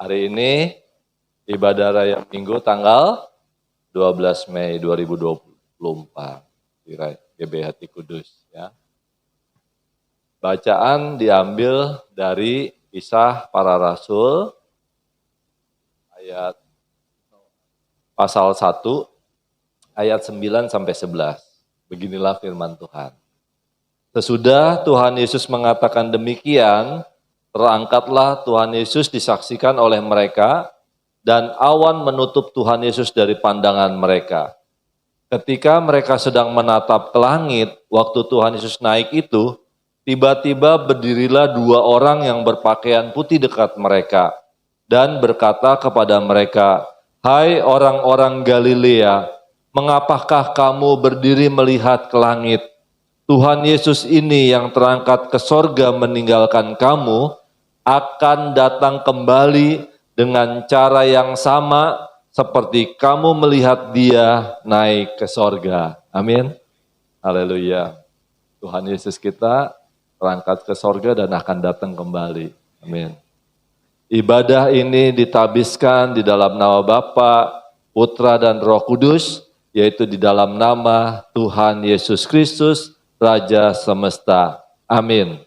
Hari ini ibadah raya Minggu tanggal 12 Mei 2024 di GBH Hati Kudus ya. Bacaan diambil dari Kisah Para Rasul ayat pasal 1 ayat 9 sampai 11. Beginilah firman Tuhan. Sesudah Tuhan Yesus mengatakan demikian, terangkatlah Tuhan Yesus disaksikan oleh mereka, dan awan menutup Tuhan Yesus dari pandangan mereka. Ketika mereka sedang menatap ke langit, waktu Tuhan Yesus naik itu, tiba-tiba berdirilah dua orang yang berpakaian putih dekat mereka, dan berkata kepada mereka, "Hai orang-orang Galilea, mengapakah kamu berdiri melihat ke langit? Tuhan Yesus ini yang terangkat ke sorga meninggalkan kamu, akan datang kembali dengan cara yang sama seperti kamu melihat dia naik ke sorga." Amin. Haleluya. Tuhan Yesus kita terangkat ke sorga dan akan datang kembali. Amin. Ibadah ini ditabiskan di dalam nama Bapa, Putra dan Roh Kudus, yaitu di dalam nama Tuhan Yesus Kristus, Raja semesta. Amin.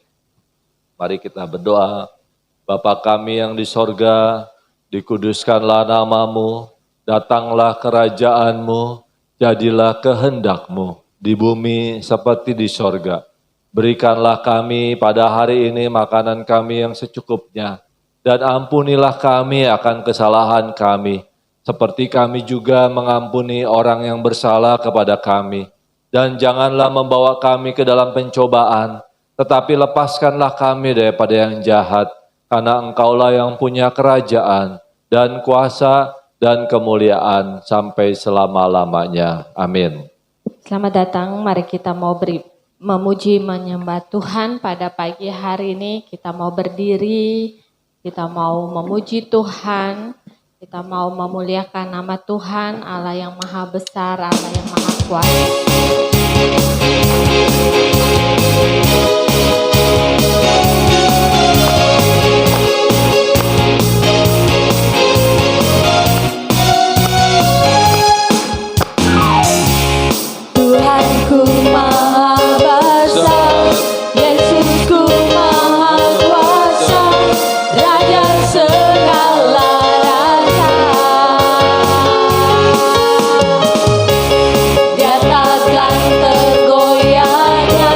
Mari kita berdoa. Bapa kami yang di sorga, dikuduskanlah namamu, datanglah kerajaanmu, jadilah kehendakmu di bumi seperti di sorga. Berikanlah kami pada hari ini makanan kami yang secukupnya, dan ampunilah kami akan kesalahan kami, seperti kami juga mengampuni orang yang bersalah kepada kami. Dan janganlah membawa kami ke dalam pencobaan, tetapi lepaskanlah kami daripada yang jahat, karena Engkaulah yang punya kerajaan dan kuasa dan kemuliaan sampai selama-lamanya. Amin. Selamat datang, mari kita mau memuji menyembah Tuhan pada pagi hari ini. Kita mau berdiri, kita mau memuji Tuhan, kita mau memuliakan nama Tuhan, Allah yang maha besar, Allah yang maha kuasa. Tuhanku maha besar, Yesusku maha kuasa, Raja segala rasa. Dia takkan tergoyahnya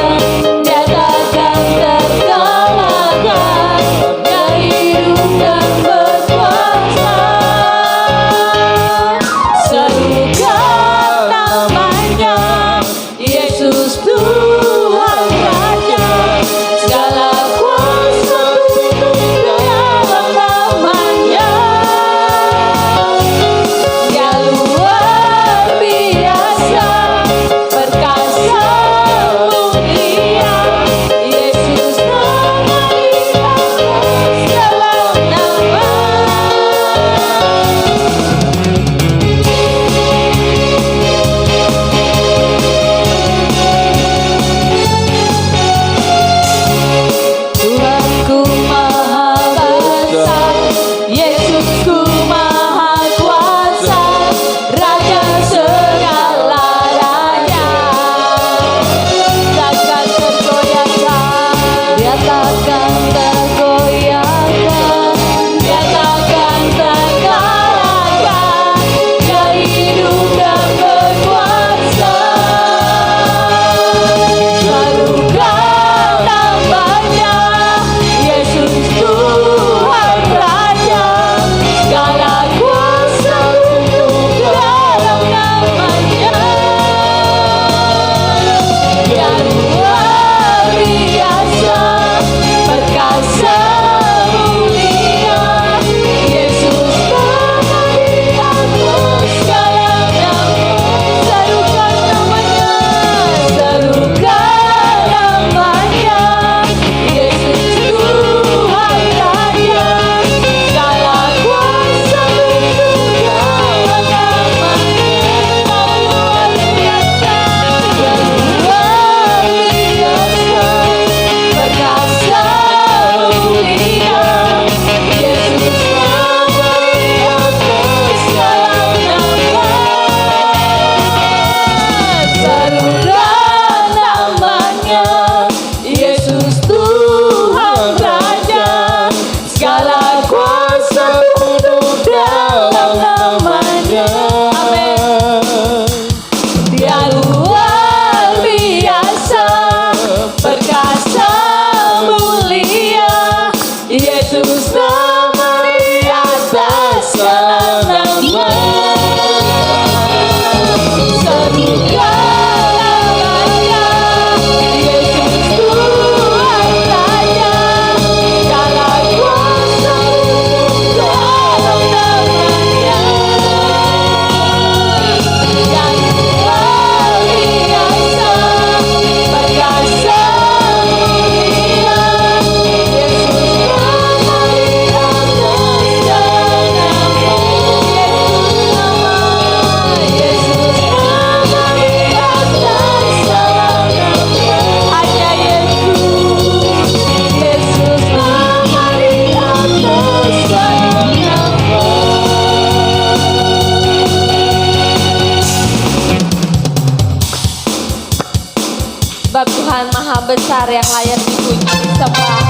besar yang layak dipuji disembah.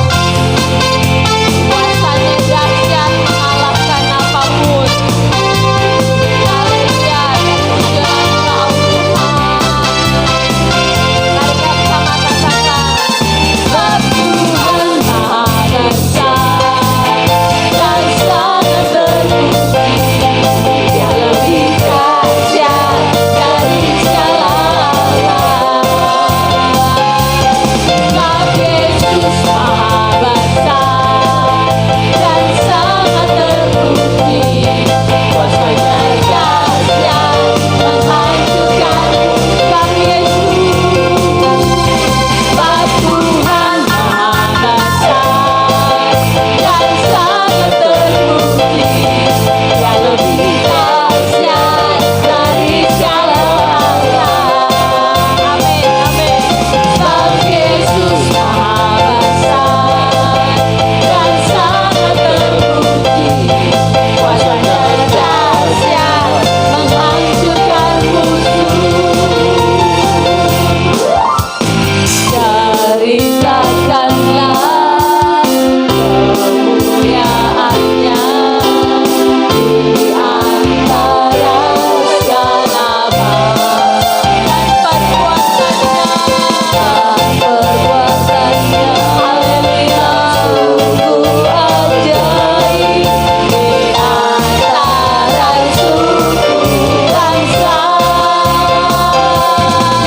Kuasanya dahsyat mengalahkan apapun. Haleluya, terpujilah Engkau Tuhan. Mari kita bersama katakan, sebab Tuhan Maha Besar dan sangat terpuji. Dia lebih dahsyat dari segala alam. Sebab Yesus Maha Besar dan sangat terpuji. Kuasanya dahsyat menghancurkan sebab Yesus. Sebab Tuhan Maha Besar dan sangat terpuji. Dia lebih dahsyat dari segala alam. Amin, amin. Sebab Yesus Maha Besar dan sangat terpuji. Kuasanya dahsyat menghancurkan musuh. Ceritakanlah kemuliaannya di antara segala dan perbuatannya, haleluya, sungguh ajaib di antara suku bangsa.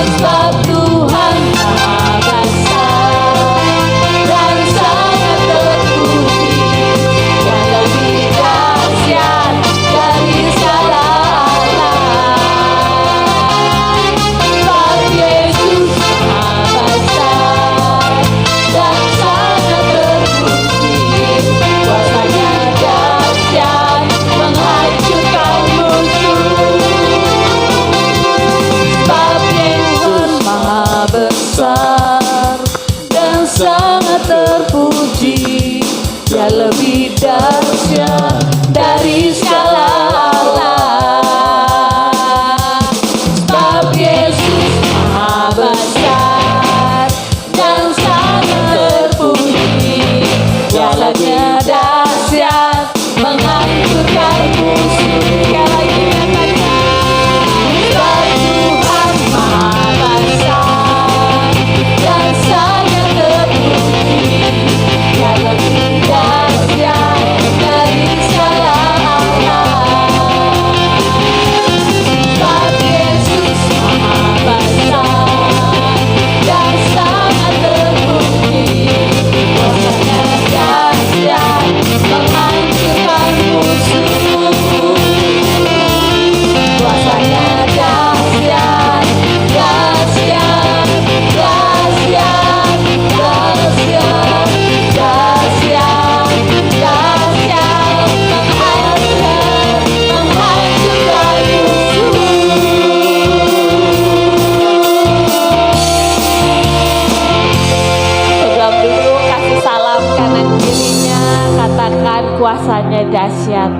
Sebab Tuhan Maha Besar dan sangat terpuji. Dia lebih dahsyat dari segala alam. Sebab Yesus Maha Besar dan sangat terpuji. Kuasanya dahsyat menghancurkan musuh. Sebab Yesus Maha Besar dan sangat terpuji. Dia lebih dahsyat dari segala alam. Sebab Yesus Maha Besar dan sangat terpuji. Kuasanya dahsyat menghancurkan musuh. Sekali lagi nyatakan, sebab Tuhan Maha Besar dan sangat terpuji. Dia lebih dahsyat dari segala alam. Sebab Yesus Maha Besar dan sangat terpuji. Kuasanya dahsyat menghancurkan musuh. Kuasanya dahsyat, dahsyat, dahsyat, dahsyat, dahsyat, dahsyat, menghancurkan musuh. Sebelum dulu kasih salam kanan kirinya, katakan kuasanya dahsyat.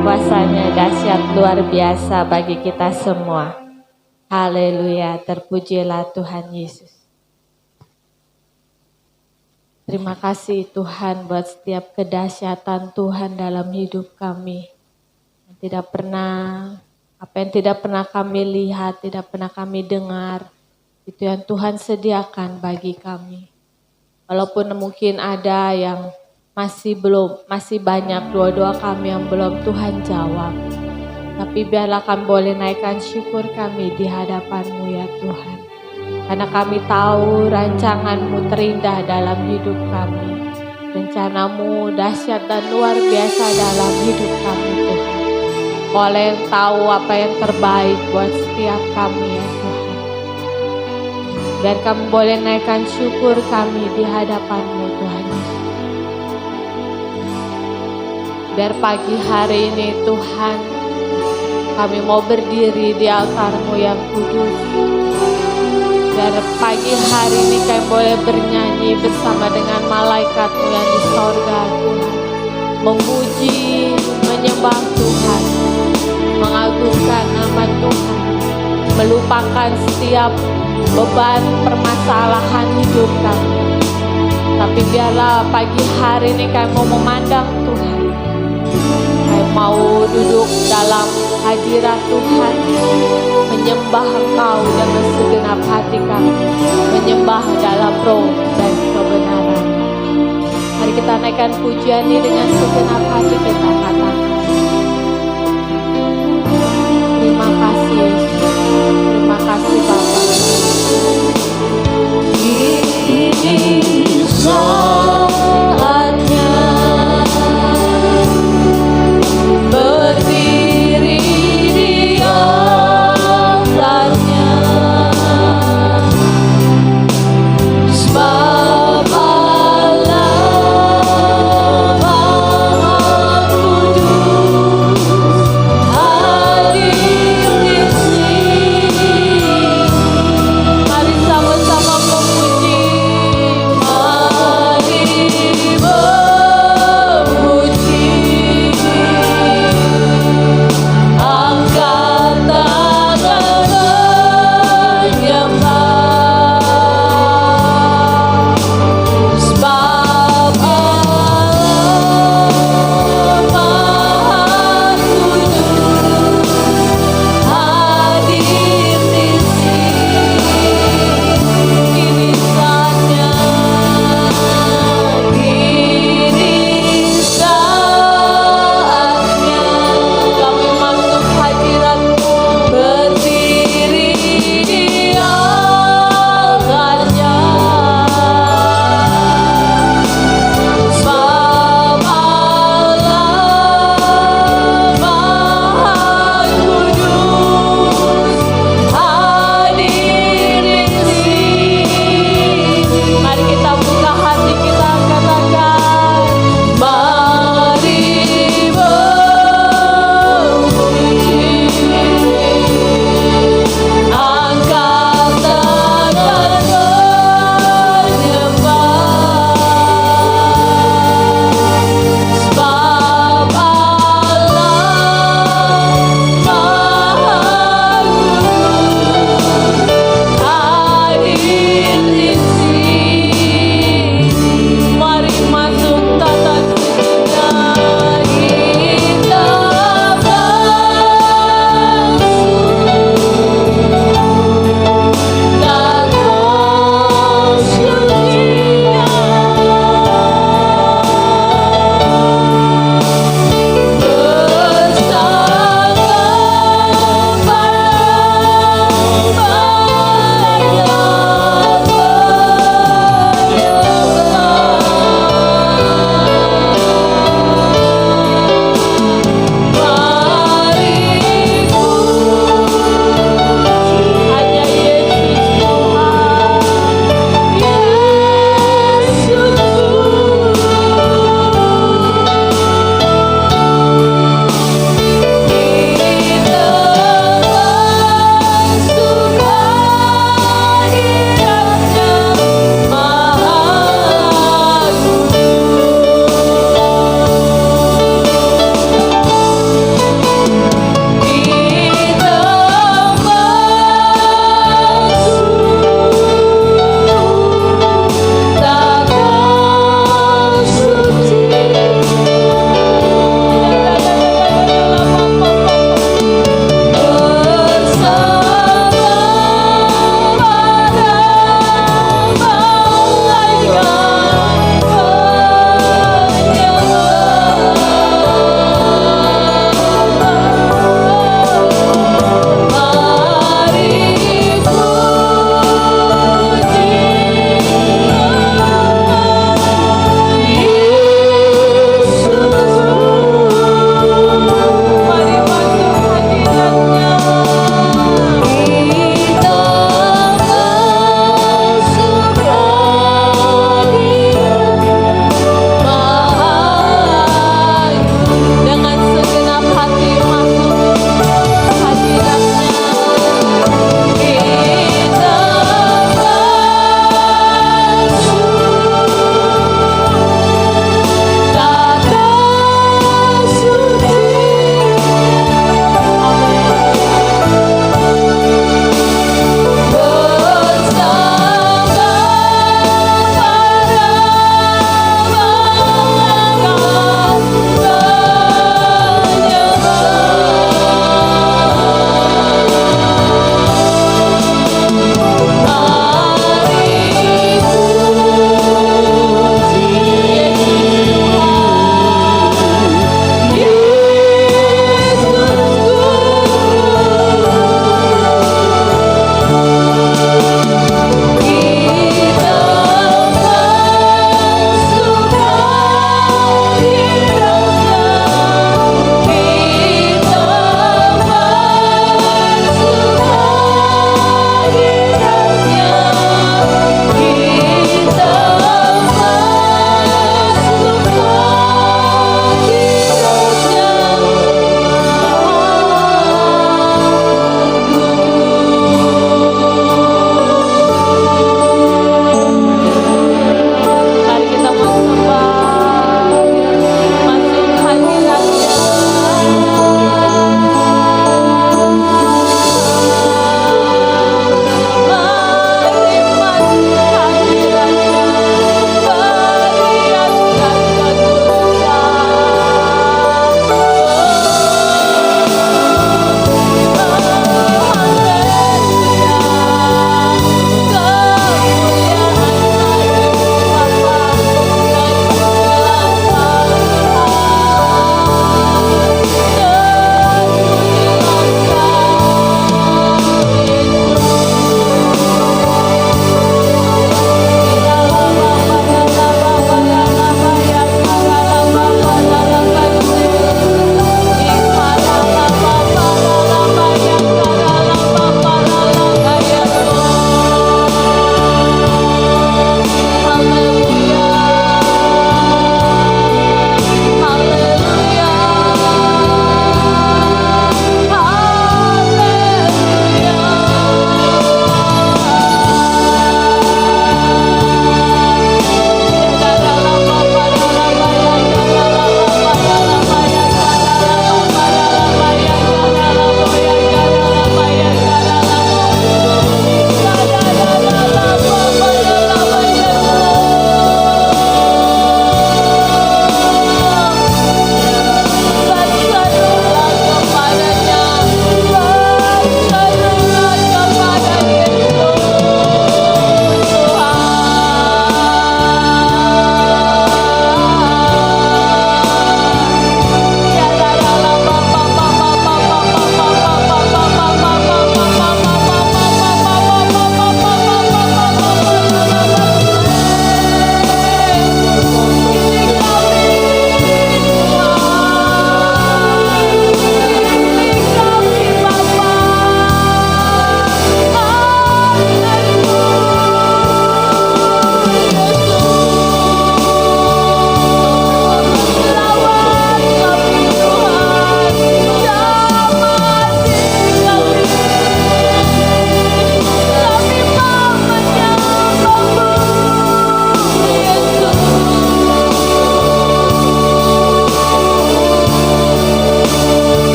Kuasanya dahsyat luar biasa bagi kita semua. Haleluya, terpujilah Tuhan Yesus. Terima kasih Tuhan buat setiap kedahsyatan Tuhan dalam hidup kami. Tidak pernah, apa yang tidak pernah kami lihat, tidak pernah kami dengar, itu yang Tuhan sediakan bagi kami. Walaupun mungkin ada yang masih banyak doa-doa kami yang belum Tuhan jawab. Tapi biarlah kami boleh naikkan syukur kami di hadapan-Mu ya Tuhan. Karena kami tahu rancangan-Mu terindah dalam hidup kami. Rencana-Mu dahsyat dan luar biasa dalam hidup kami Tuhan. Oleh yang tahu apa yang terbaik buat setiap kami ya Tuhan. Biar kami boleh naikkan syukur kami di hadapan-Mu Tuhan Yesus. Biar pagi hari ini Tuhan, kami mau berdiri di altar-Mu yang kudus. Biar pagi hari ini kami boleh bernyanyi bersama dengan malaikat-Mu yang di sorga Tuhan. Memuji, menyembah Tuhan, mengagungkan nama Tuhan. melupakan setiap beban permasalahan hidup kami. Tapi biarlah pagi hari ini kami mau memandang Tuhan. Kami mau duduk dalam hadirat Tuhan, menyembah Engkau dengan segenap hati kami, menyembah dalam roh dan kebenaran. Mari kita naikkan pujian ini dengan segenap hati kita katakan. Terima kasih Yesus, terima kasih Bapa. Ini saatnya berdiri di altarnya, sebab Allah Maha Kudus hadir di sini. Mari sama-sama memuji,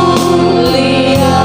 Mulia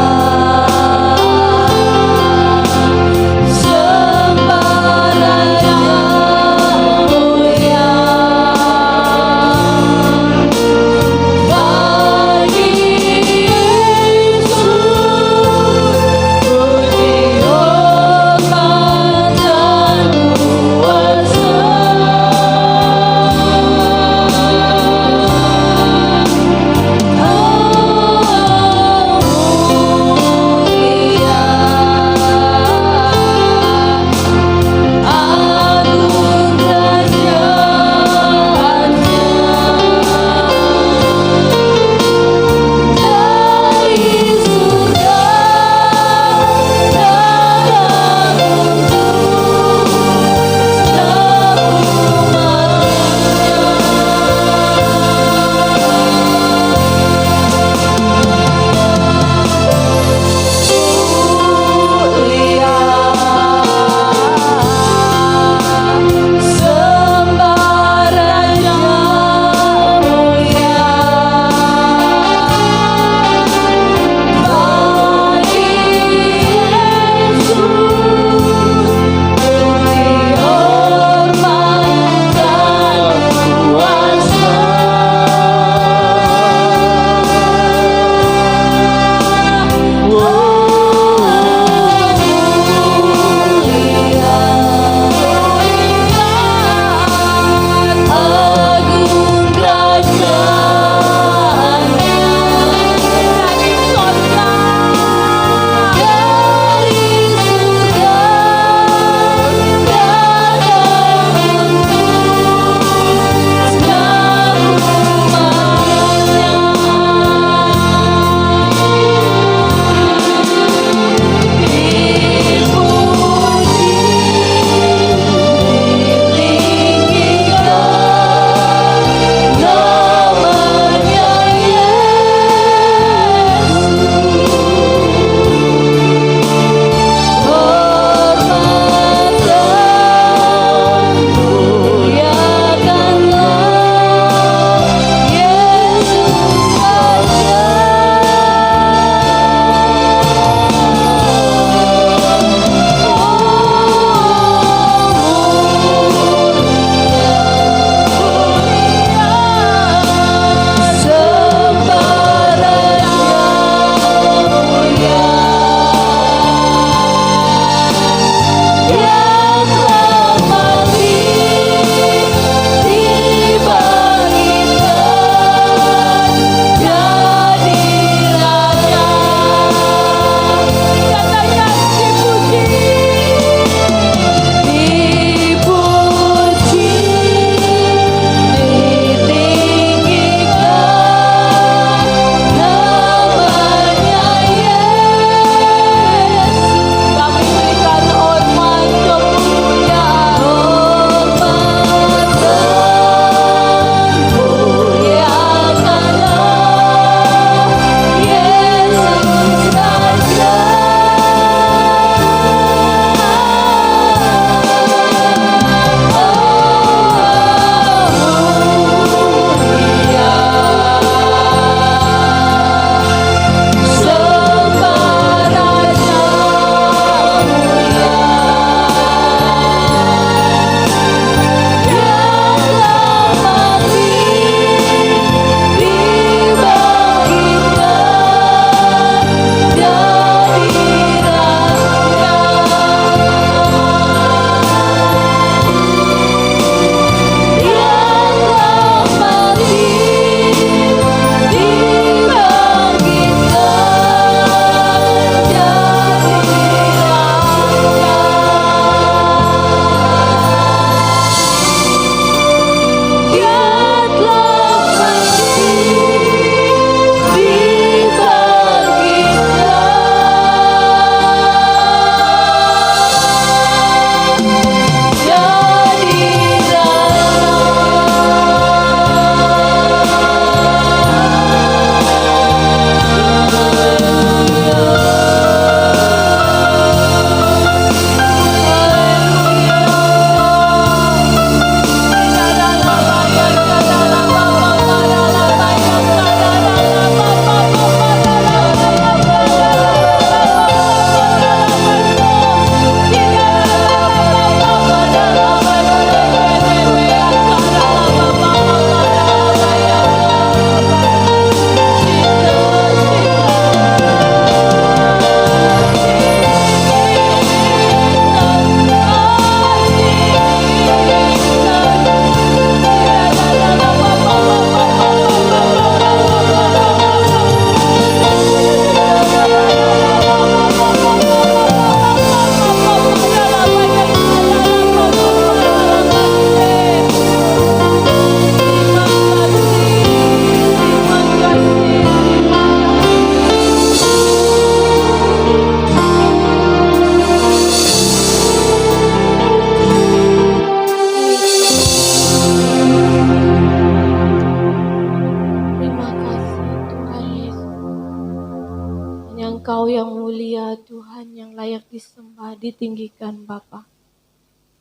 disembah, ditinggikan Bapa.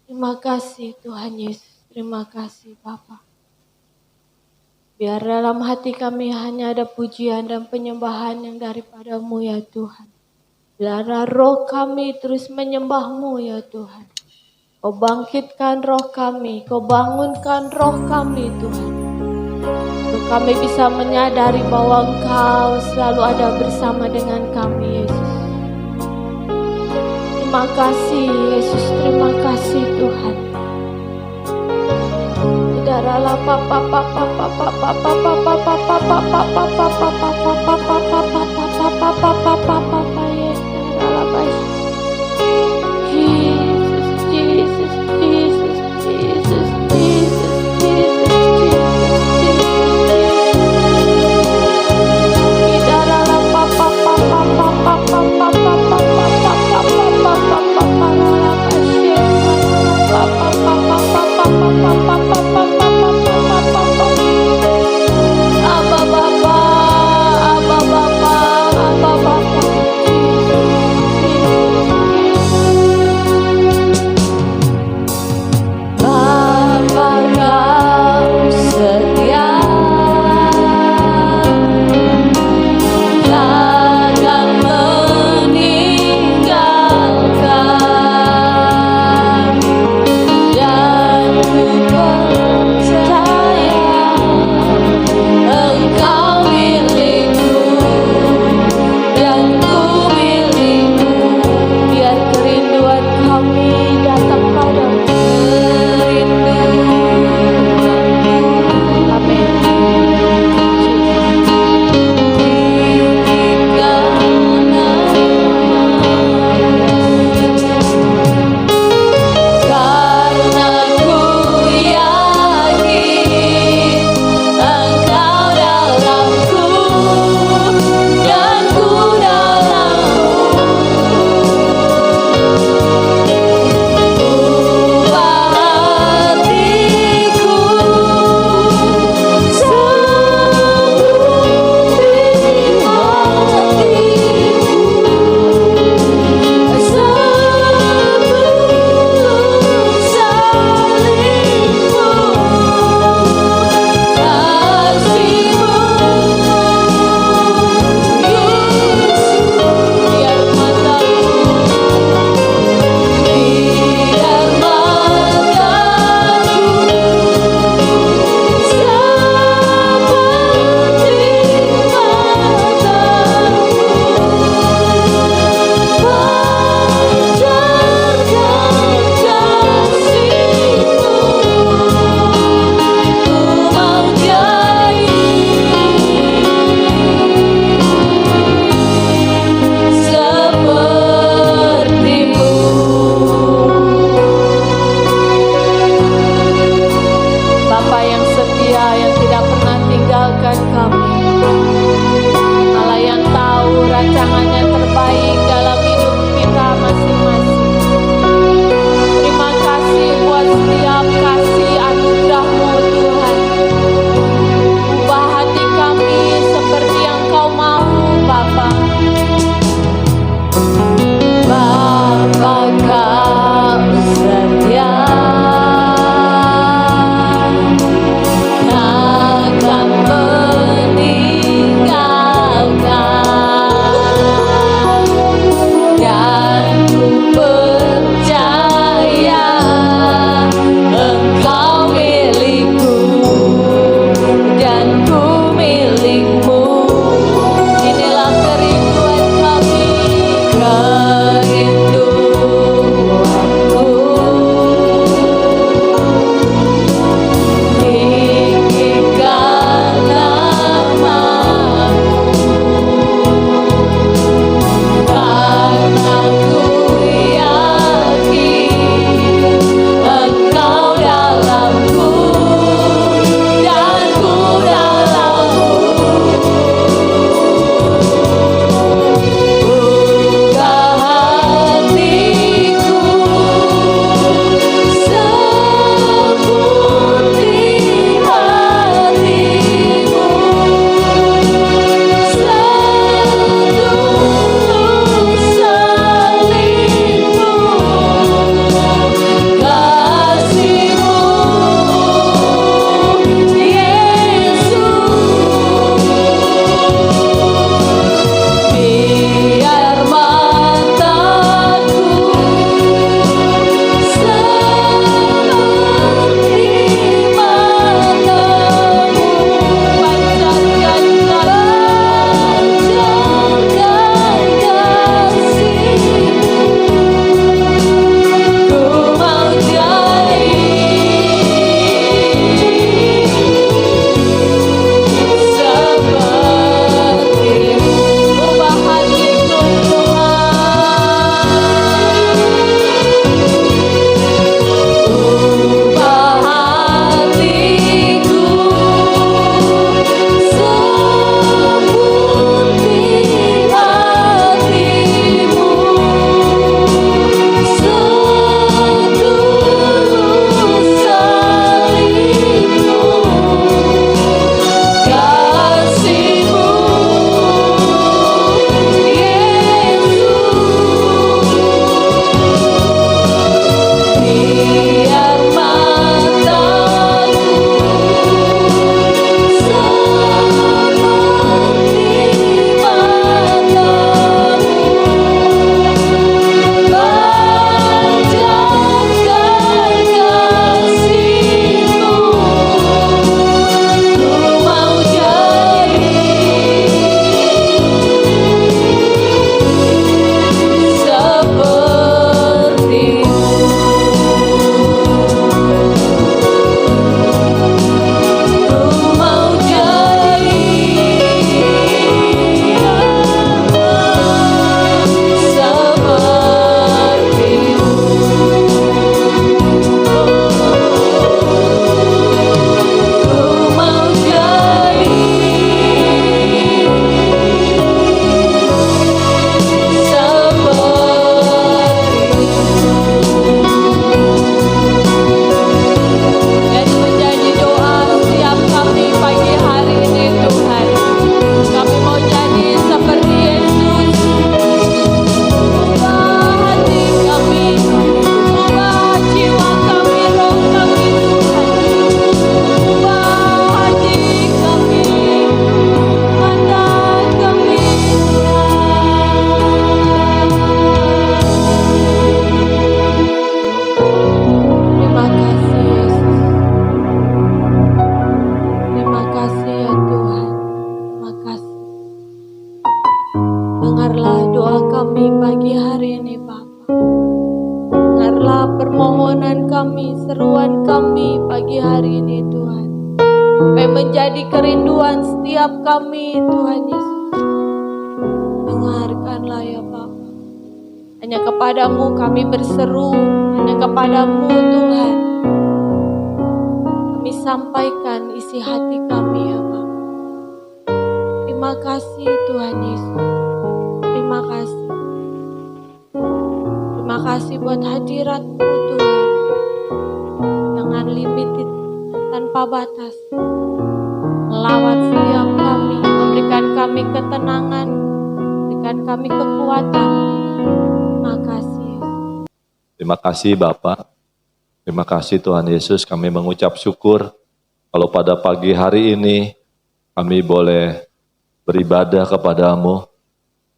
Terima kasih Tuhan Yesus, terima kasih Bapa. Biar dalam hati kami hanya ada pujian dan penyembahan yang daripada-Mu ya Tuhan. Biar roh kami terus menyembah-Mu ya Tuhan. Kau bangkitkan roh kami, Kau bangunkan roh kami Tuhan. Untuk kami bisa menyadari bahwa Engkau selalu ada bersama dengan kami Yesus. Terima kasih Yesus, terima kasih Tuhan. Darahlah papa papa papa papa papa papa papa papa papa papa papa papa papa yes darahlah bas. Jesus Jesus Jesus Jesus Jesus Jesus darahlah papa papa papa papa papa papa papa papa papa papa papa papa Abba Bapa, Abba Bapa, Abba Bapa, Jesus, kami, seruan kami pagi hari ini Tuhan. Apa yang menjadi kerinduan setiap kami Tuhan Yesus. Dengarkanlah ya Bapa. Hanya kepadamu kami berseru, hanya kepadamu Tuhan. Kami sampaikan isi hati kami ya Bapa. Terima kasih Tuhan Yesus. Terima kasih. Terima kasih buat hadirat-Mu Tuhan. Yang unlimited, tanpa batas. Melawat setiap kami, memberikan kami ketenangan, memberikan kami kekuatan. Terima kasih. Terima kasih Bapak. Terima kasih Tuhan Yesus, kami mengucap syukur kalau pada pagi hari ini kami boleh beribadah kepadamu.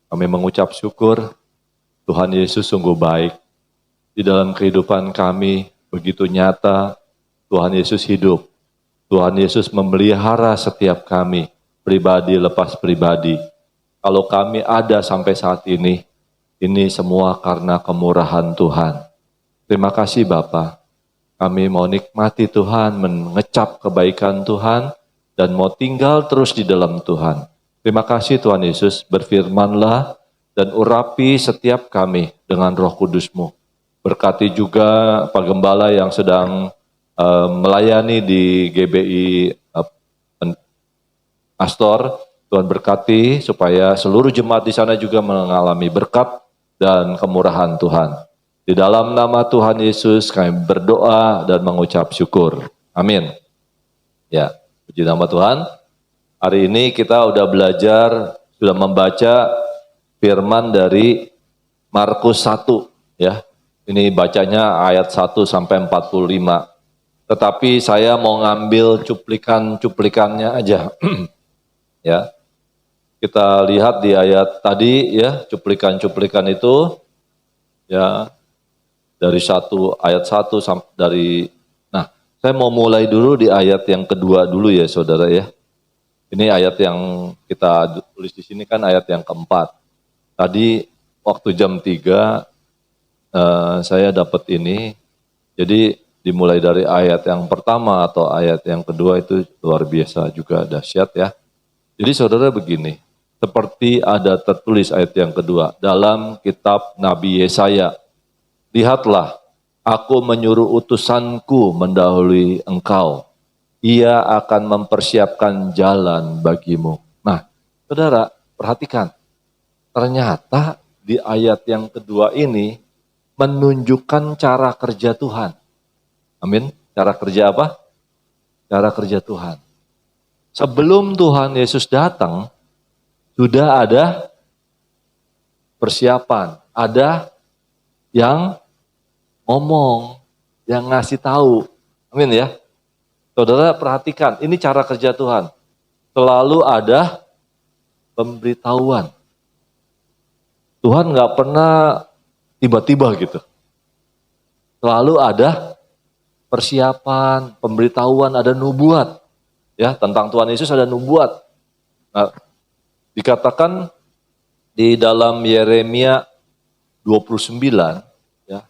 Kami mengucap syukur, Tuhan Yesus sungguh baik. Di dalam kehidupan kami begitu nyata, Tuhan Yesus hidup. Tuhan Yesus memelihara setiap kami, pribadi lepas pribadi. Kalau kami ada sampai saat ini semua karena kemurahan Tuhan. Terima kasih Bapa. Kami mau nikmati Tuhan, mengecap kebaikan Tuhan, dan mau tinggal terus di dalam Tuhan. Terima kasih Tuhan Yesus, berfirmanlah dan urapi setiap kami dengan Roh Kudus-Mu. Berkati juga Pak Gembala yang sedang melayani di GBI Astor. Tuhan berkati supaya seluruh jemaat di sana juga mengalami berkat dan kemurahan Tuhan. Di dalam nama Tuhan Yesus kami berdoa dan mengucap syukur. Amin. Ya, puji nama Tuhan. Hari ini kita sudah belajar, sudah membaca firman dari Markus 1 ya. Ini bacanya ayat 1 sampai 45. Tetapi saya mau ngambil cuplikannya aja. Ya. Kita lihat di ayat tadi ya, cuplikan itu ya dari ayat 1 sampai nah, saya mau mulai dulu di ayat yang kedua dulu ya Saudara ya. Ini ayat yang kita tulis di sini kan ayat yang keempat. Tadi waktu jam 3 saya dapat ini. Jadi dimulai dari ayat yang pertama atau ayat yang kedua itu luar biasa juga dahsyat ya. Jadi saudara begini, seperti ada tertulis ayat yang kedua dalam kitab Nabi Yesaya. Lihatlah, aku menyuruh utusanku mendahului engkau. Ia akan mempersiapkan jalan bagimu. Nah, saudara perhatikan, ternyata di ayat yang kedua ini menunjukkan cara kerja Tuhan. Amin. Cara kerja apa? Cara kerja Tuhan. Sebelum Tuhan Yesus datang, sudah ada persiapan. Ada yang ngomong, yang ngasih tahu. Amin ya. Saudara perhatikan, ini cara kerja Tuhan. Selalu ada pemberitahuan. Tuhan gak pernah tiba-tiba gitu. Selalu ada persiapan, pemberitahuan, ada nubuat. Ya, tentang Tuhan Yesus ada nubuat. Nah, dikatakan di dalam Yeremia 29 ya.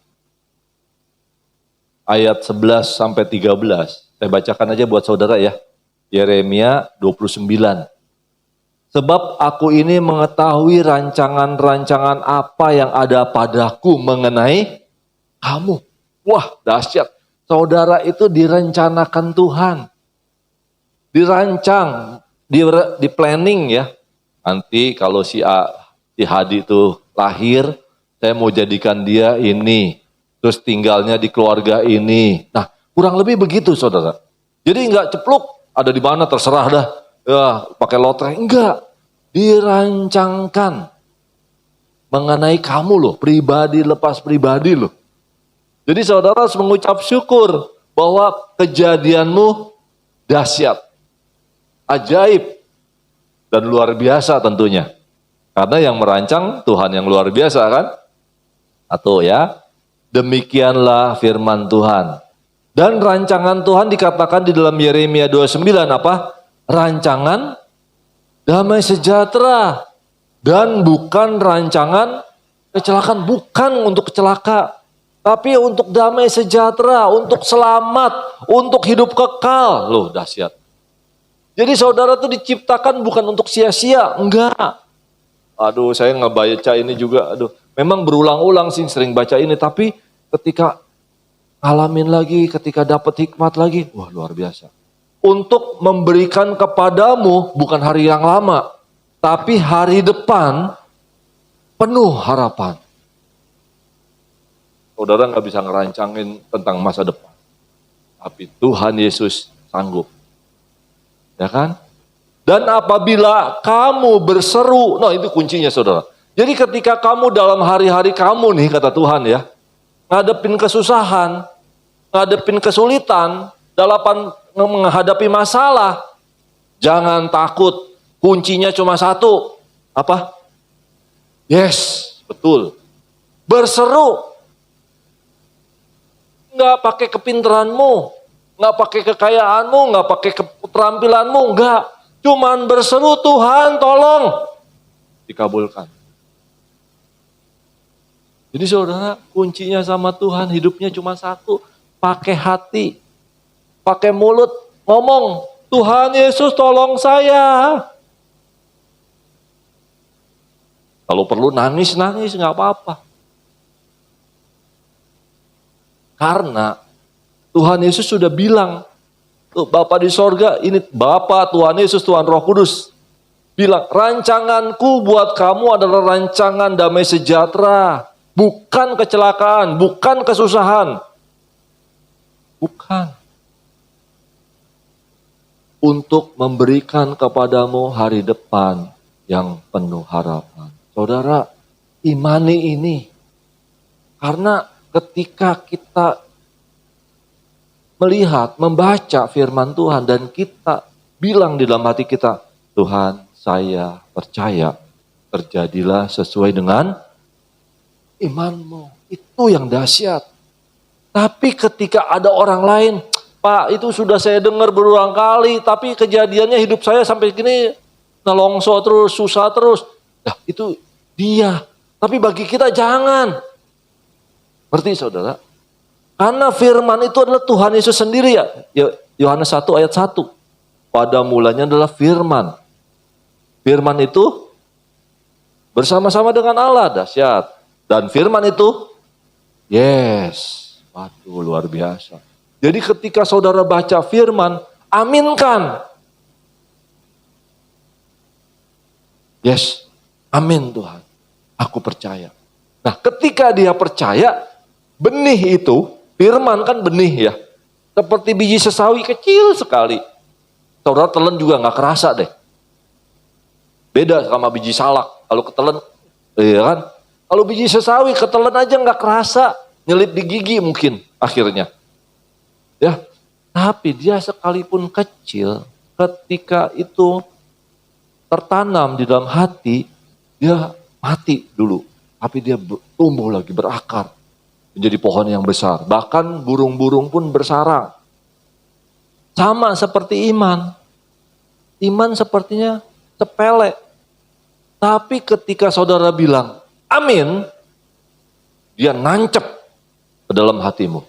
Ayat 11 sampai 13. Saya bacakan aja buat saudara ya. Yeremia 29. Sebab aku ini mengetahui rancangan-rancangan apa yang ada padaku mengenai kamu. Wah, dahsyat. Saudara itu direncanakan Tuhan. Dirancang, di planning ya. Nanti kalau si Hadi itu lahir, saya mau jadikan dia ini. Terus tinggalnya di keluarga ini. Nah, kurang lebih begitu saudara. Jadi enggak cepluk, ada di mana terserah dah. Ya, pakai lotre. Enggak. Dirancangkan. Mengenai kamu loh, pribadi lepas pribadi loh. Jadi saudara harus mengucap syukur bahwa kejadianmu dahsyat, ajaib, dan luar biasa tentunya. Karena yang merancang Tuhan yang luar biasa kan? Atau ya, demikianlah firman Tuhan. Dan rancangan Tuhan dikatakan di dalam Yeremia 29 apa? Rancangan damai sejahtera. Dan bukan rancangan kecelakaan, bukan untuk kecelaka. Tapi untuk damai sejahtera, untuk selamat, untuk hidup kekal. Loh, dahsyat. Jadi saudara tuh diciptakan bukan untuk sia-sia, enggak. Aduh, saya ngebaca ini juga, memang berulang-ulang sih sering baca ini, tapi ketika ngalamin lagi, ketika dapat hikmat lagi, wah luar biasa. Untuk memberikan kepadamu bukan hari yang lama, tapi hari depan penuh harapan. Saudara nggak bisa ngerancangin tentang masa depan. Tapi Tuhan Yesus sanggup. Ya kan? Dan apabila kamu berseru, nah itu kuncinya saudara. Jadi ketika kamu dalam hari-hari kamu nih kata Tuhan ya, ngadepin kesusahan, ngadepin kesulitan, menghadapi masalah, jangan takut. Kuncinya cuma satu. Apa? Yes, betul. Berseru. Nggak pakai kepintaranmu, nggak pakai kekayaanmu, nggak pakai keterampilanmu, nggak. Cuman berseru, Tuhan tolong. Dikabulkan. Jadi saudara, kuncinya sama Tuhan hidupnya cuma satu. Pakai hati, pakai mulut, ngomong, Tuhan Yesus tolong saya. Kalau perlu nangis nggak apa-apa. Karena Tuhan Yesus sudah bilang, tuh Bapa di sorga, ini Bapa, Tuhan Yesus, Tuhan Roh Kudus. Bilang, rancanganku buat kamu adalah rancangan damai sejahtera. Bukan kecelakaan, bukan kesusahan. Bukan. Untuk memberikan kepadamu hari depan yang penuh harapan. Saudara, imani ini. Karena ketika kita melihat, membaca firman Tuhan dan kita bilang di dalam hati kita, Tuhan saya percaya terjadilah sesuai dengan imanmu. Itu yang dahsyat. Tapi ketika ada orang lain, Pak itu sudah saya dengar berulang kali, tapi kejadiannya hidup saya sampai gini nelongso terus, susah terus. Nah itu dia. Tapi bagi kita jangan. Ngerti saudara? Karena firman itu adalah Tuhan Yesus sendiri ya. Yohanes 1 ayat 1. Pada mulanya adalah firman. Firman itu bersama-sama dengan Allah, dahsyat. Dan firman itu, yes, waduh luar biasa. Jadi ketika saudara baca firman, aminkan. Yes, amin Tuhan. Aku percaya. Nah ketika dia percaya, benih itu, firman kan benih ya. Seperti biji sesawi kecil sekali. Saudara telan juga gak kerasa deh. Beda sama biji salak. Kalau ketelan, iya kan. Kalau biji sesawi ketelan aja gak kerasa. Nyelip di gigi mungkin akhirnya. Ya, tapi dia sekalipun kecil, ketika itu tertanam di dalam hati, dia mati dulu. Tapi dia tumbuh lagi, berakar. Menjadi pohon yang besar. Bahkan burung-burung pun bersarang. Sama seperti iman. Iman sepertinya sepele. Tapi ketika saudara bilang, amin, dia nancep ke dalam hatimu.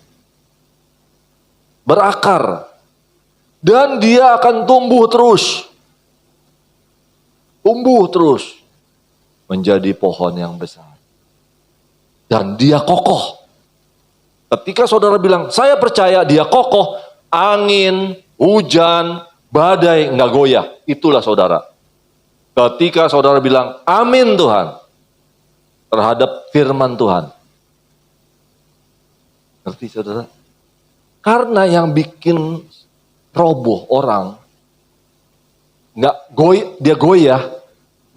Berakar. Dan dia akan tumbuh terus. Tumbuh terus. Menjadi pohon yang besar. Dan dia kokoh. Ketika saudara bilang, saya percaya dia kokoh, angin, hujan, badai nggak goyah. Itulah saudara. Ketika saudara bilang, amin Tuhan, terhadap firman Tuhan. Ngerti saudara? Karena yang bikin roboh orang, dia goyah,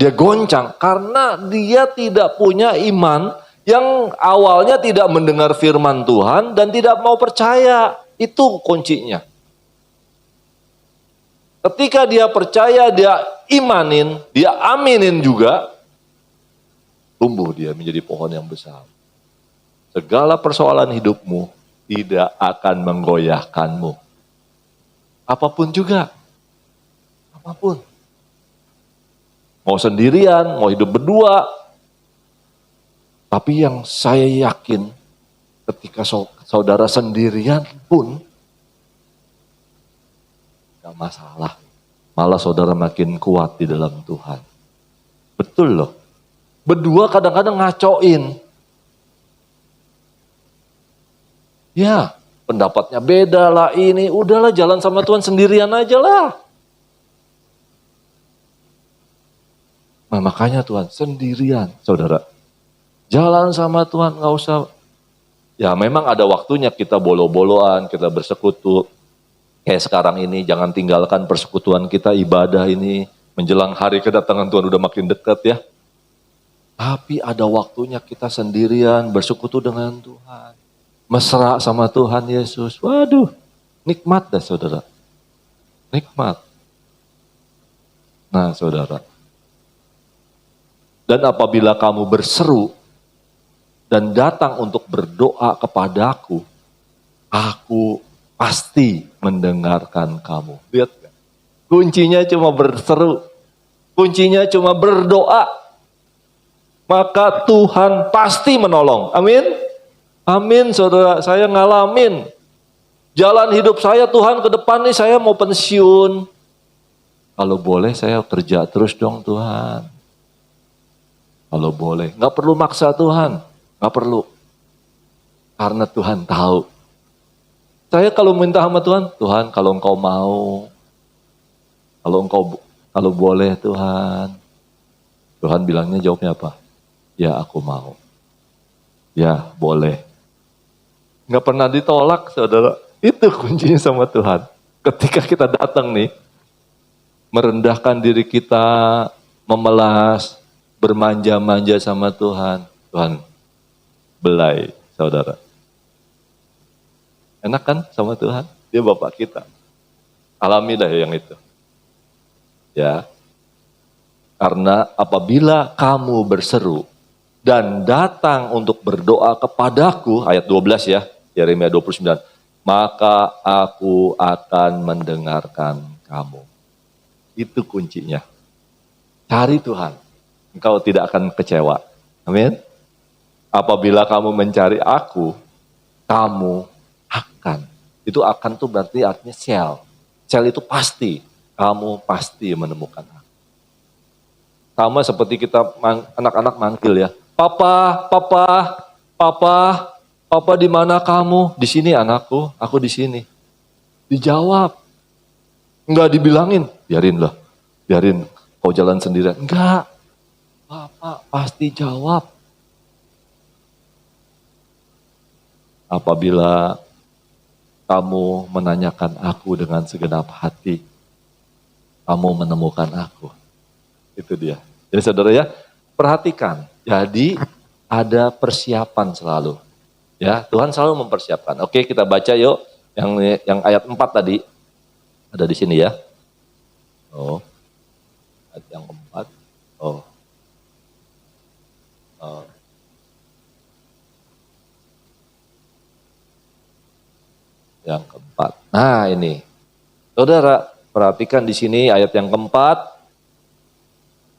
dia goncang, karena dia tidak punya iman, yang awalnya tidak mendengar firman Tuhan dan tidak mau percaya. Itu kuncinya. Ketika dia percaya, dia imanin, dia aminin juga, tumbuh dia menjadi pohon yang besar. Segala persoalan hidupmu tidak akan menggoyahkanmu. Apapun juga. Apapun. Mau sendirian, mau hidup berdua. Tapi yang saya yakin, ketika saudara sendirian pun gak masalah. Malah saudara makin kuat di dalam Tuhan. Betul loh. Berdua kadang-kadang ngacoin. Ya, pendapatnya beda lah ini. Udahlah jalan sama Tuhan sendirian aja lah. Nah makanya Tuhan sendirian saudara. Jalan sama Tuhan gak usah. Ya memang ada waktunya kita bolo-boloan, kita bersekutu. Kayak sekarang ini jangan tinggalkan persekutuan kita, ibadah ini. Menjelang hari kedatangan Tuhan udah makin dekat ya. Tapi ada waktunya kita sendirian bersekutu dengan Tuhan. Mesra sama Tuhan Yesus. Waduh, nikmat dah saudara. Nikmat. Nah saudara. Dan apabila kamu berseru dan datang untuk berdoa kepadaku, aku pasti mendengarkan kamu. Lihat kan? Kuncinya cuma berseru. Kuncinya cuma berdoa. Maka Tuhan pasti menolong. Amin. Amin saudara. Saya ngalamin. Jalan hidup saya Tuhan ke depan nih saya mau pensiun. Kalau boleh saya kerja terus dong Tuhan. Kalau boleh. Gak perlu maksa Tuhan. Gak perlu. Karena Tuhan tahu. Saya kalau minta sama Tuhan, Tuhan kalau engkau mau, kalau boleh Tuhan. Tuhan bilangnya jawabnya apa? Ya aku mau. Ya boleh. Nggak pernah ditolak saudara. Itu kuncinya sama Tuhan. Ketika kita datang nih, merendahkan diri kita, memelas, bermanja-manja sama Tuhan. Tuhan belai saudara. Enak kan sama Tuhan? Dia Bapak kita. Alami dah yang itu. Ya. Karena apabila kamu berseru dan datang untuk berdoa kepadaku, ayat 12 ya, Yeremia 29, maka aku akan mendengarkan kamu. Itu kuncinya. Cari Tuhan. Engkau tidak akan kecewa. Amin. Apabila kamu mencari aku, kamu akan. Itu akan tuh berarti artinya shall. Shall itu pasti. Kamu pasti menemukan aku. Sama seperti kita anak-anak manggil ya. Papa, papa, papa, papa di mana kamu? Di sini anakku, aku di sini. Dijawab. Enggak dibilangin, biarinlah. Biarin kau jalan sendirian. Enggak. Papa pasti jawab. Apabila kamu menanyakan aku dengan segenap hati, kamu menemukan aku. Itu dia. Jadi saudara ya, perhatikan. Jadi ada persiapan selalu. Ya, Tuhan selalu mempersiapkan. Oke, kita baca yuk yang ayat 4 tadi. Ada di sini ya. Oh. Ayat yang keempat. Oh. Oh. Yang keempat. Nah ini, saudara perhatikan di sini ayat yang keempat.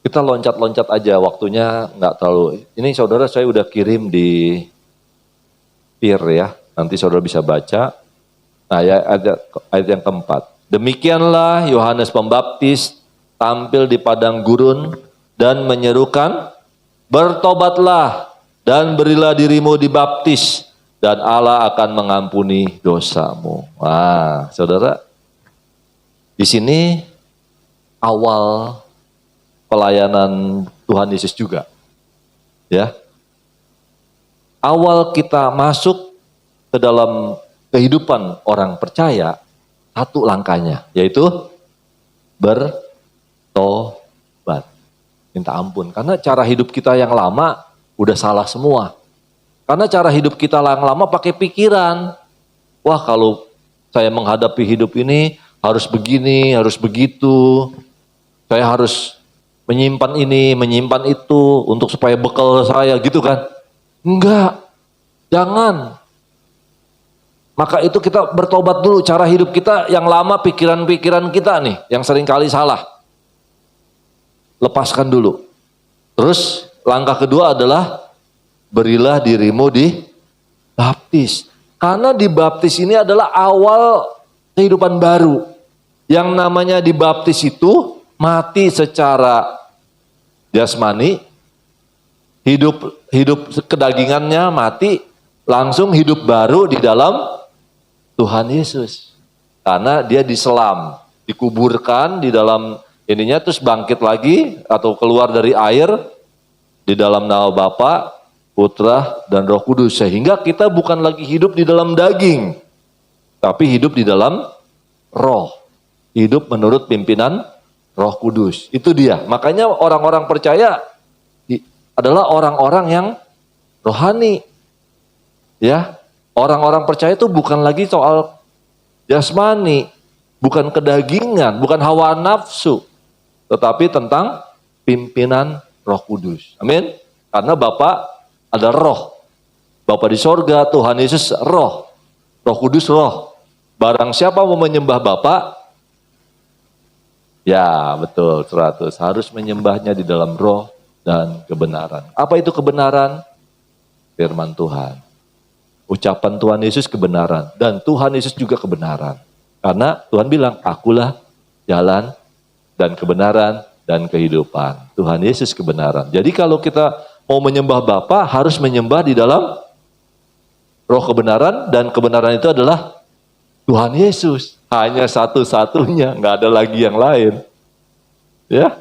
Kita loncat-loncat aja, waktunya nggak terlalu. Ini saudara saya udah kirim di peer ya, nanti saudara bisa baca. Nah ya ayat yang keempat. Demikianlah Yohanes Pembaptis tampil di padang gurun dan menyerukan, bertobatlah dan berilah dirimu dibaptis. Dan Allah akan mengampuni dosamu. Wah, saudara, di sini awal pelayanan Tuhan Yesus juga, ya. Awal kita masuk ke dalam kehidupan orang percaya, satu langkahnya, yaitu bertobat, minta ampun. Karena cara hidup kita yang lama udah salah semua. Karena cara hidup kita lama pakai pikiran. Wah kalau saya menghadapi hidup ini harus begini, harus begitu. Saya harus menyimpan ini, menyimpan itu untuk supaya bekal saya gitu kan. Enggak, jangan. Maka itu kita bertobat dulu. Cara hidup kita yang lama, pikiran-pikiran kita nih yang seringkali salah. Lepaskan dulu. Terus langkah kedua adalah berilah dirimu Baptis. Karena dibaptis ini adalah awal kehidupan baru. Yang namanya dibaptis itu mati secara jasmani, hidup kedagingannya mati, langsung hidup baru di dalam Tuhan Yesus. Karena dia diselam, dikuburkan di dalam ininya, terus bangkit lagi atau keluar dari air di dalam nama Bapa, Putra, dan Roh Kudus. Sehingga kita bukan lagi hidup di dalam daging, tapi hidup di dalam roh. Hidup menurut pimpinan Roh Kudus. Itu dia. Makanya orang-orang percaya adalah orang-orang yang rohani. Ya, orang-orang percaya itu bukan lagi soal jasmani, bukan kedagingan, bukan hawa nafsu, tetapi tentang pimpinan Roh Kudus. Amin. Karena Bapa ada roh. Bapa di sorga, Tuhan Yesus roh. Roh Kudus roh. Barang siapa mau menyembah Bapa, ya betul 100. Harus menyembahnya di dalam roh dan kebenaran. Apa itu kebenaran? Firman Tuhan. Ucapan Tuhan Yesus kebenaran. Dan Tuhan Yesus juga kebenaran. Karena Tuhan bilang, akulah jalan dan kebenaran dan kehidupan. Tuhan Yesus kebenaran. Jadi kalau kita mau menyembah Bapa, harus menyembah di dalam roh kebenaran. Dan kebenaran itu adalah Tuhan Yesus. Hanya satu-satunya, nggak ada lagi yang lain. Ya,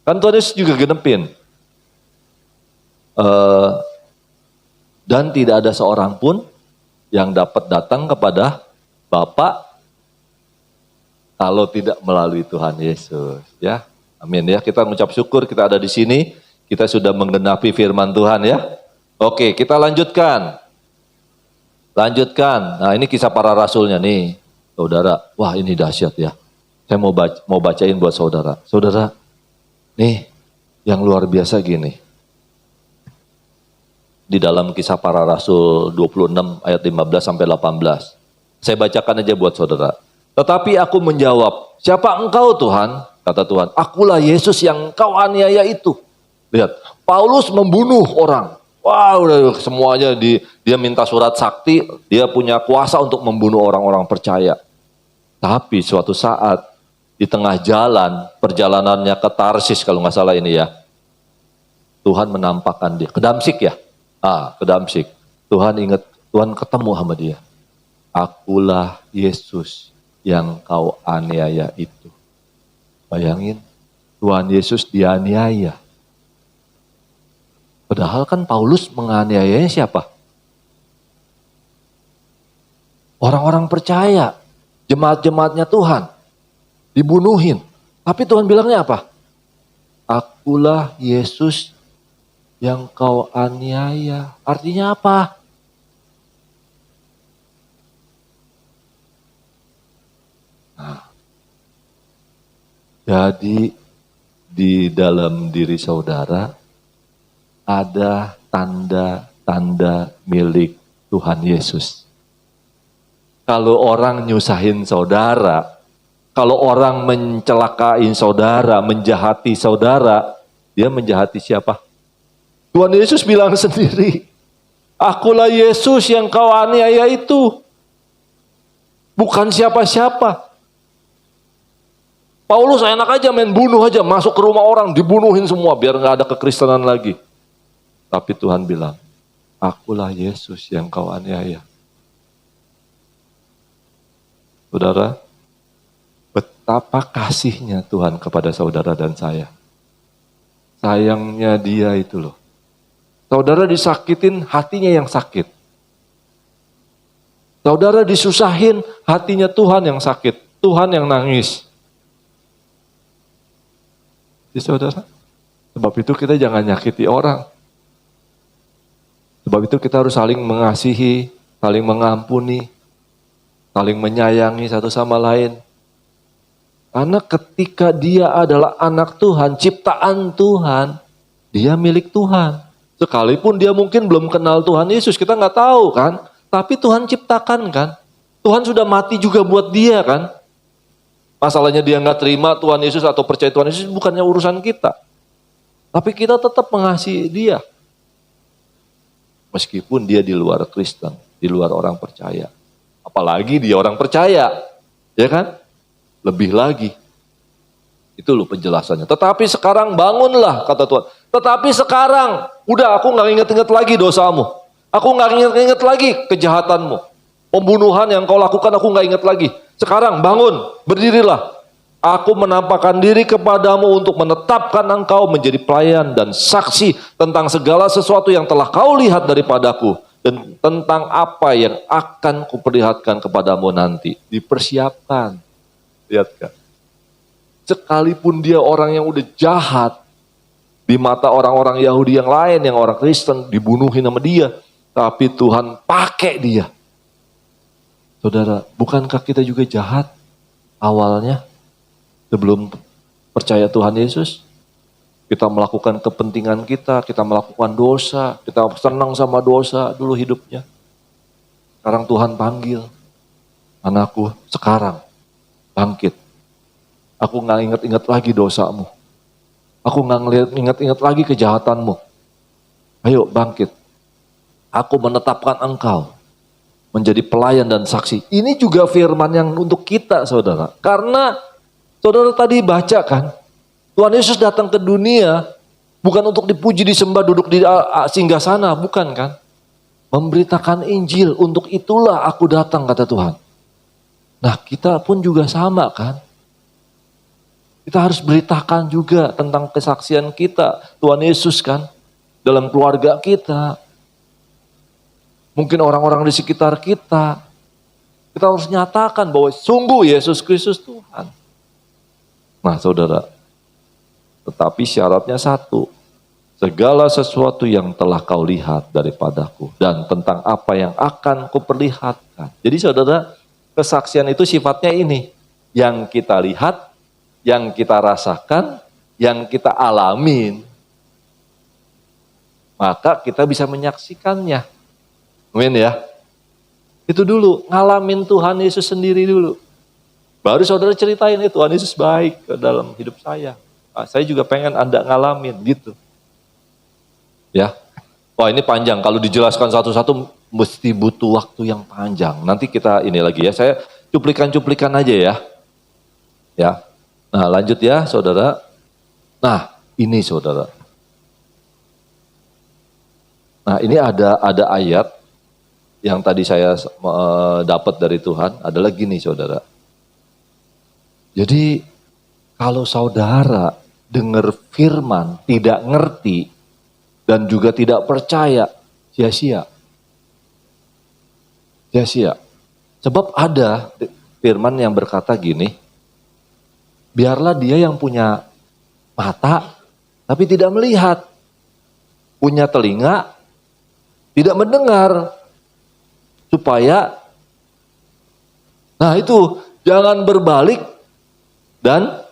kan Tuhan Yesus juga genepin. Dan tidak ada seorang pun yang dapat datang kepada Bapa kalau tidak melalui Tuhan Yesus. Ya, amin ya. Kita mengucap syukur kita ada di sini. Kita sudah menggenapi firman Tuhan ya. Oke, kita lanjutkan. Nah, ini kisah para rasulnya nih, saudara. Wah, ini dahsyat ya. Saya mau bacain buat saudara. Saudara, nih yang luar biasa gini. Di dalam kisah para rasul 26 ayat 15 sampai 18. Saya bacakan aja buat saudara. Tetapi aku menjawab, siapa engkau Tuhan? Kata Tuhan, akulah Yesus yang kau aniaya itu. Lihat, Paulus membunuh orang. Wah, udah semuanya dia minta surat sakti, dia punya kuasa untuk membunuh orang-orang percaya. Tapi suatu saat di tengah jalan, perjalanannya ke Tarsis kalau nggak salah ini ya, Tuhan menampakkan dia, ke Damsik ya, ke Damsik. Tuhan ketemu sama dia. Akulah Yesus yang kau aniaya itu. Bayangin, Tuhan Yesus dianiaya. Padahal kan Paulus menganiayanya siapa? Orang-orang percaya, jemaat-jemaatnya Tuhan, dibunuhin. Tapi Tuhan bilangnya apa? Akulah Yesus yang kau aniaya. Artinya apa? Nah, jadi di dalam diri saudara ada tanda-tanda milik Tuhan Yesus. Kalau orang nyusahin saudara, kalau orang mencelakain saudara, menjahati saudara, dia menjahati siapa? Tuhan Yesus bilang sendiri, akulah Yesus yang kau aniaya itu. Bukan siapa-siapa. Paulus enak aja main bunuh aja, masuk ke rumah orang, dibunuhin semua biar gak ada kekristenan lagi. Tapi Tuhan bilang, akulah Yesus yang kau aniaya. Saudara, betapa kasihnya Tuhan kepada saudara dan saya. Sayangnya dia itu loh. Saudara disakitin, hatinya yang sakit. Saudara disusahin, hatinya Tuhan yang sakit. Tuhan yang nangis. Jadi saudara, sebab itu kita jangan nyakiti orang. Sebab itu kita harus saling mengasihi, saling mengampuni, saling menyayangi satu sama lain. Karena ketika dia adalah anak Tuhan, ciptaan Tuhan, dia milik Tuhan. Sekalipun dia mungkin belum kenal Tuhan Yesus, kita nggak tahu kan. Tapi Tuhan ciptakan kan. Tuhan sudah mati juga buat dia kan. Masalahnya dia nggak terima Tuhan Yesus atau percaya Tuhan Yesus bukannya urusan kita. Tapi kita tetap mengasihi dia. Meskipun dia di luar Kristen, di luar orang percaya. Apalagi dia orang percaya, ya kan? Lebih lagi. Itu loh penjelasannya. Tetapi sekarang bangunlah, kata Tuhan. Tetapi sekarang, udah aku gak inget-inget lagi dosamu. Aku gak inget-inget lagi kejahatanmu. Pembunuhan yang kau lakukan aku gak inget lagi. Sekarang bangun, berdirilah. Aku menampakkan diri kepadamu untuk menetapkan engkau menjadi pelayan dan saksi tentang segala sesuatu yang telah kau lihat daripadaku. Dan tentang apa yang akan kuperlihatkan kepadamu nanti. Dipersiapkan. Lihat kan. Sekalipun dia orang yang udah jahat, di mata orang-orang Yahudi yang lain, yang orang Kristen, dibunuhin sama dia. Tapi Tuhan pakai dia. Saudara, bukankah kita juga jahat awalnya? Sebelum percaya Tuhan Yesus, kita melakukan kepentingan kita melakukan dosa, kita senang sama dosa dulu hidupnya. Sekarang Tuhan panggil, anakku sekarang bangkit. Aku gak ingat-ingat lagi dosamu. Aku gak ingat-ingat lagi kejahatanmu. Ayo bangkit. Aku menetapkan engkau menjadi pelayan dan saksi. Ini juga firman yang untuk kita, saudara. Karena saudara tadi baca kan, Tuhan Yesus datang ke dunia bukan untuk dipuji, disembah, duduk di singgasana, bukan kan? Memberitakan Injil, untuk itulah aku datang, kata Tuhan. Nah, kita pun juga sama kan? Kita harus beritakan juga tentang kesaksian kita, Tuhan Yesus kan, dalam keluarga kita. Mungkin orang-orang di sekitar kita. Kita harus nyatakan bahwa sungguh Yesus Kristus Tuhan. Nah saudara, tetapi syaratnya satu. Segala sesuatu yang telah kau lihat daripadaku. Dan tentang apa yang akan kuperlihatkan. Jadi saudara, kesaksian itu sifatnya ini. Yang kita lihat, yang kita rasakan, yang kita alamin, maka kita bisa menyaksikannya. Amin ya. Itu dulu, ngalamin Tuhan Yesus sendiri dulu. Baru saudara ceritain Tuhan Yesus baik ke dalam hidup saya. Nah, saya juga pengen Anda ngalamin gitu. Ya. Wah ini panjang, kalau dijelaskan satu-satu mesti butuh waktu yang panjang. Nanti kita ini lagi ya, saya cuplikan-cuplikan aja ya. Ya. Nah lanjut ya saudara. Nah ini saudara. Nah ini ada ayat yang tadi saya dapat dari Tuhan. Adalah gini saudara. Jadi kalau saudara dengar firman tidak ngerti dan juga tidak percaya, sia-sia. Sia-sia. Sebab ada firman yang berkata gini, biarlah dia yang punya mata, tapi tidak melihat. Punya telinga, tidak mendengar. Supaya, nah itu, jangan berbalik. Dan,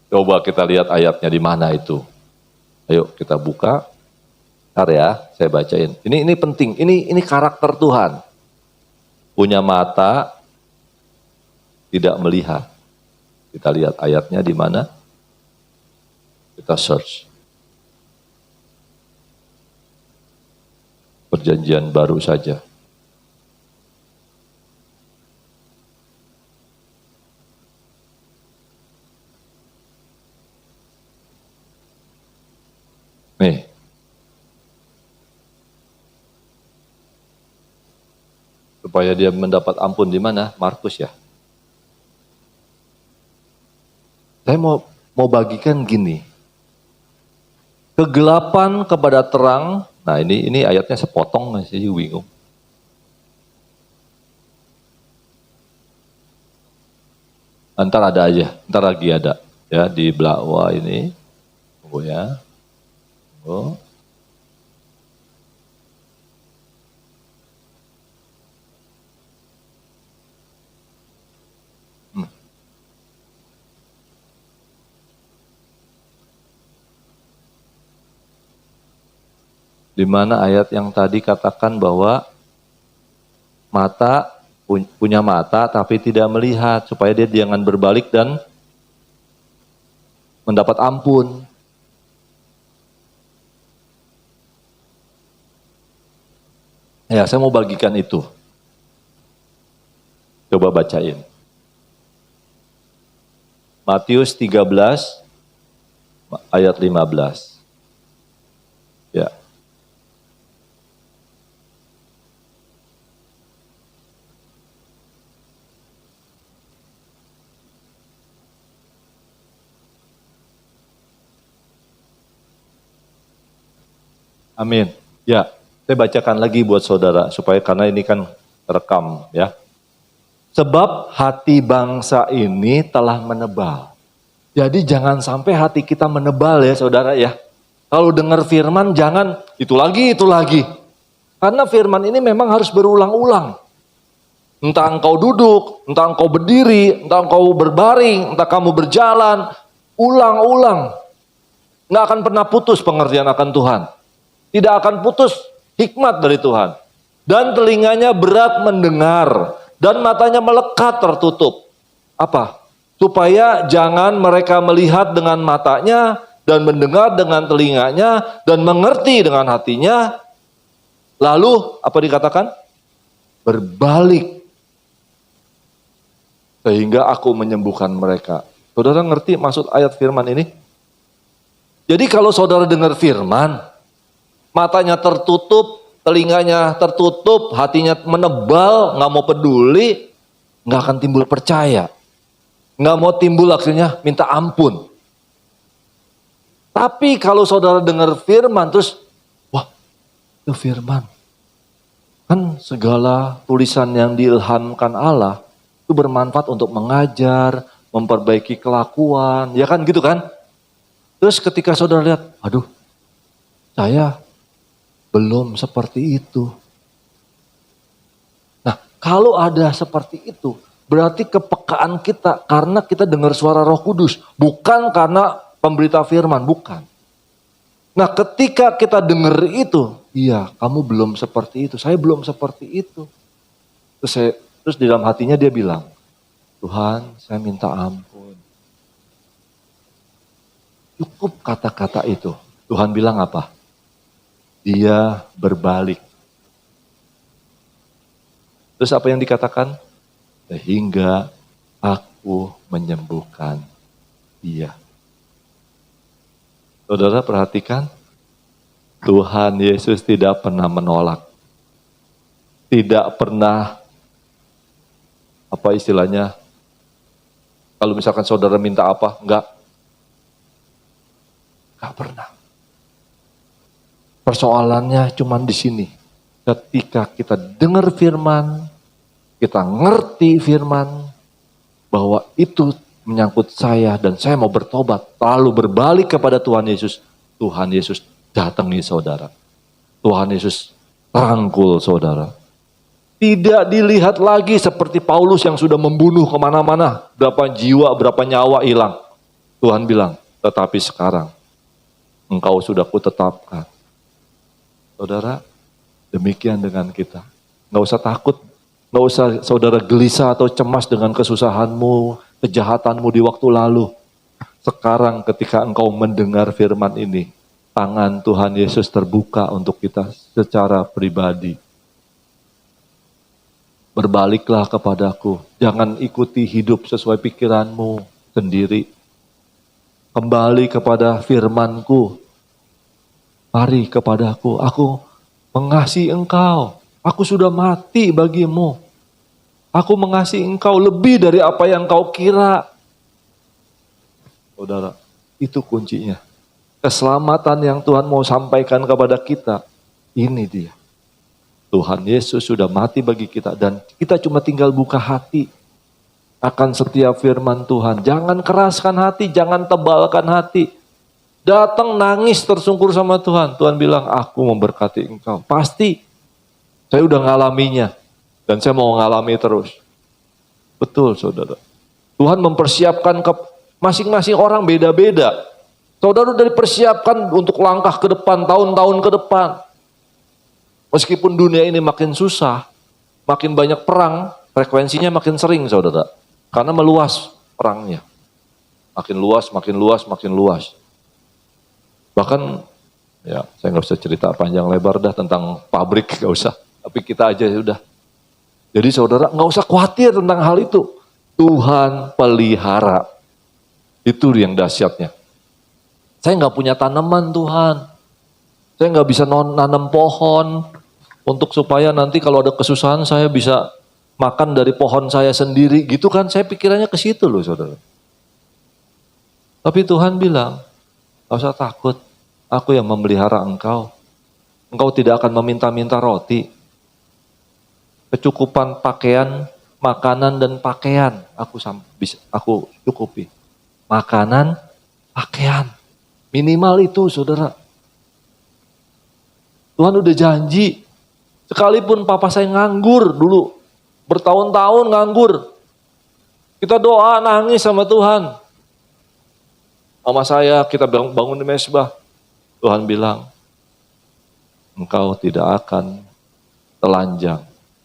coba kita lihat ayatnya di mana itu. Ayo kita buka. Bentar ya, saya bacain. Ini penting, ini karakter Tuhan. Punya mata, tidak melihat. Kita lihat ayatnya di mana. Kita search. Perjanjian baru saja. Nih. Supaya dia mendapat ampun di mana? Markus ya. Saya mau bagikan gini. Kegelapan kepada terang. Nah ini ayatnya sepotong, masih bingung. Ntar ada aja, ntar lagi ada. Ya di belakang ini. Tunggu ya. Tunggu. Di mana ayat yang tadi katakan bahwa punya mata tapi tidak melihat, supaya dia jangan berbalik dan mendapat ampun. Ya, saya mau bagikan itu. Coba bacain. Matius 13 ayat 15. Ya. Amin. Ya, saya bacakan lagi buat saudara supaya karena ini kan rekam ya. Sebab hati bangsa ini telah menebal. Jadi jangan sampai hati kita menebal ya saudara ya. Kalau dengar firman jangan itu lagi, itu lagi. Karena firman ini memang harus berulang-ulang. Entah engkau duduk, entah engkau berdiri, entah engkau berbaring, entah kamu berjalan. Ulang-ulang. Nggak akan pernah putus pengertian akan Tuhan. Tidak akan putus hikmat dari Tuhan. Dan telinganya berat mendengar. Dan matanya melekat tertutup. Apa? Supaya jangan mereka melihat dengan matanya. Dan mendengar dengan telinganya. Dan mengerti dengan hatinya. Lalu apa dikatakan? Berbalik. Sehingga aku menyembuhkan mereka. Saudara ngerti maksud ayat firman ini? Jadi kalau saudara dengar firman. Matanya tertutup, telinganya tertutup, hatinya menebal, gak mau peduli, gak akan timbul percaya. Gak mau timbul akhirnya minta ampun. Tapi kalau saudara dengar firman terus, wah itu firman. Kan segala tulisan yang diilhamkan Allah itu bermanfaat untuk mengajar, memperbaiki kelakuan, ya kan gitu kan. Terus ketika saudara lihat, aduh saya belum seperti itu. Nah, kalau ada seperti itu, berarti kepekaan kita karena kita dengar suara Roh Kudus, bukan karena pemberita firman, bukan. Nah, ketika kita dengar itu, iya, kamu belum seperti itu, saya belum seperti itu. Terus di dalam hatinya dia bilang, Tuhan, saya minta ampun. Cukup kata-kata itu. Tuhan bilang apa? Dia berbalik. Terus apa yang dikatakan? Sehingga aku menyembuhkan dia. Saudara perhatikan, Tuhan Yesus tidak pernah menolak. Tidak pernah, apa istilahnya, kalau misalkan saudara minta apa, enggak pernah. Persoalannya cuma di sini. Ketika kita dengar firman, kita ngerti firman, bahwa itu menyangkut saya dan saya mau bertobat, lalu berbalik kepada Tuhan Yesus. Tuhan Yesus datangi saudara. Tuhan Yesus rangkul saudara. Tidak dilihat lagi seperti Paulus yang sudah membunuh kemana-mana. Berapa jiwa, berapa nyawa hilang. Tuhan bilang, tetapi sekarang engkau sudah kutetapkan. Saudara, demikian dengan kita. Nggak usah takut, nggak usah saudara gelisah atau cemas dengan kesusahanmu, kejahatanmu di waktu lalu. Sekarang ketika engkau mendengar firman ini, tangan Tuhan Yesus terbuka untuk kita secara pribadi. Berbaliklah kepadaku, jangan ikuti hidup sesuai pikiranmu sendiri. Kembali kepada firman-Ku. Mari kepadaku, aku mengasihi engkau. Aku sudah mati bagimu. Aku mengasihi engkau lebih dari apa yang kau kira. Saudara, itu kuncinya. Keselamatan yang Tuhan mau sampaikan kepada kita, ini dia. Tuhan Yesus sudah mati bagi kita dan kita cuma tinggal buka hati akan setiap firman Tuhan. Jangan keraskan hati, jangan tebalkan hati. Datang nangis tersungkur sama Tuhan. Tuhan bilang, aku memberkati engkau. Pasti. Saya udah ngalaminya. Dan saya mau ngalami terus. Betul saudara. Tuhan mempersiapkan ke masing-masing orang beda-beda. Saudara udah dipersiapkan untuk langkah ke depan, tahun-tahun ke depan. Meskipun dunia ini makin susah, makin banyak perang, frekuensinya makin sering saudara. Karena meluas perangnya. Makin luas, makin luas, makin luas. Bahkan, ya saya nggak usah cerita panjang lebar dah tentang pabrik, nggak usah. Tapi kita aja udah. Jadi saudara nggak usah khawatir tentang hal itu. Tuhan pelihara. Itu yang dahsyatnya. Saya nggak punya tanaman Tuhan. Saya nggak bisa nanam pohon untuk supaya nanti kalau ada kesusahan saya bisa makan dari pohon saya sendiri. Gitu kan, saya pikirannya ke situ loh saudara. Tapi Tuhan bilang, nggak usah takut. Aku yang memelihara engkau. Engkau tidak akan meminta-minta roti. Kecukupan pakaian, makanan dan pakaian aku cukupi. Makanan, pakaian. Minimal itu saudara. Tuhan udah janji. Sekalipun papa saya nganggur dulu. Bertahun-tahun nganggur. Kita doa nangis sama Tuhan. Mama saya kita bangun di mesbah. Tuhan bilang, engkau tidak akan telanjang.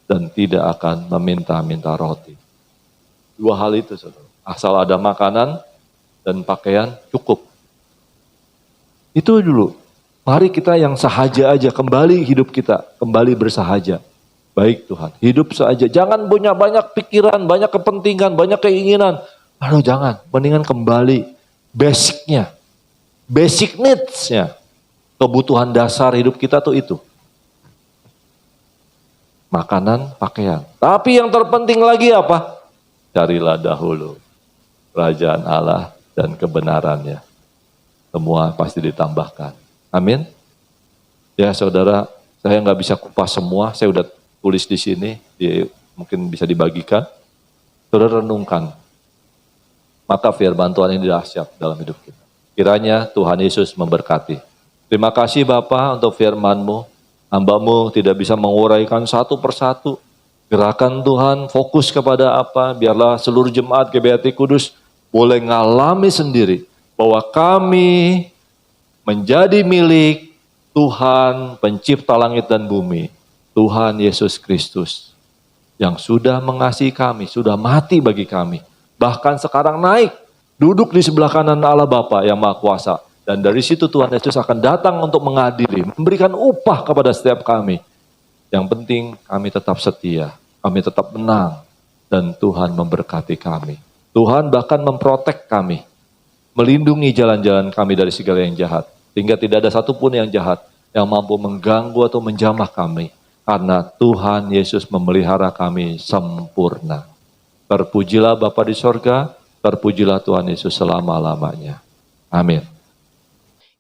Dan tidak akan meminta-minta roti. Dua hal itu saudara. Asal ada makanan dan pakaian cukup. Itu dulu. Mari kita yang sahaja aja, kembali hidup kita, kembali bersahaja. Baik Tuhan, hidup saja. Jangan punya banyak pikiran, banyak kepentingan, banyak keinginan. Aduh jangan, mendingan kembali basicnya. Basic needs-nya. Kebutuhan dasar hidup kita tuh itu. Makanan, pakaian. Tapi yang terpenting lagi apa? Carilah dahulu kerajaan Allah dan kebenarannya. Semua pasti ditambahkan. Amin. Ya saudara, saya nggak bisa kupas semua. Saya udah tulis di sini, mungkin bisa dibagikan. Saudara renungkan. Maka firman Tuhan ini dahsyat dalam hidup kita. Kiranya Tuhan Yesus memberkati. Terima kasih Bapa untuk firman-Mu. Hamba-Mu tidak bisa menguraikan satu persatu. Gerakan Tuhan fokus kepada apa? Biarlah seluruh jemaat GBHT Kudus boleh ngalami sendiri. Bahwa kami menjadi milik Tuhan pencipta langit dan bumi. Tuhan Yesus Kristus. Yang sudah mengasihi kami, sudah mati bagi kami. Bahkan sekarang naik. Duduk di sebelah kanan Allah Bapa yang Maha Kuasa. Dan dari situ Tuhan Yesus akan datang untuk mengadili, memberikan upah kepada setiap kami. Yang penting kami tetap setia, kami tetap menang, dan Tuhan memberkati kami. Tuhan bahkan memprotek kami, melindungi jalan-jalan kami dari segala yang jahat. Sehingga tidak ada satupun yang jahat yang mampu mengganggu atau menjamah kami. Karena Tuhan Yesus memelihara kami sempurna. Terpujilah Bapa di sorga, terpujilah Tuhan Yesus selama-lamanya. Amin.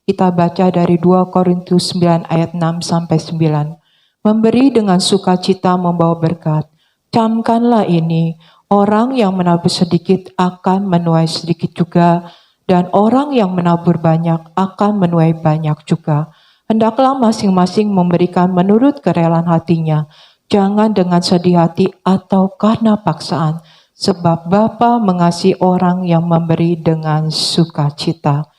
Kita baca dari 2 Korintus 9 ayat 6 sampai 9. Memberi dengan sukacita membawa berkat. Camkanlah ini, orang yang menabur sedikit akan menuai sedikit juga, dan orang yang menabur banyak akan menuai banyak juga. Hendaklah masing-masing memberikan menurut kerelaan hatinya, jangan dengan sedih hati atau karena paksaan, sebab Bapa mengasihi orang yang memberi dengan sukacita.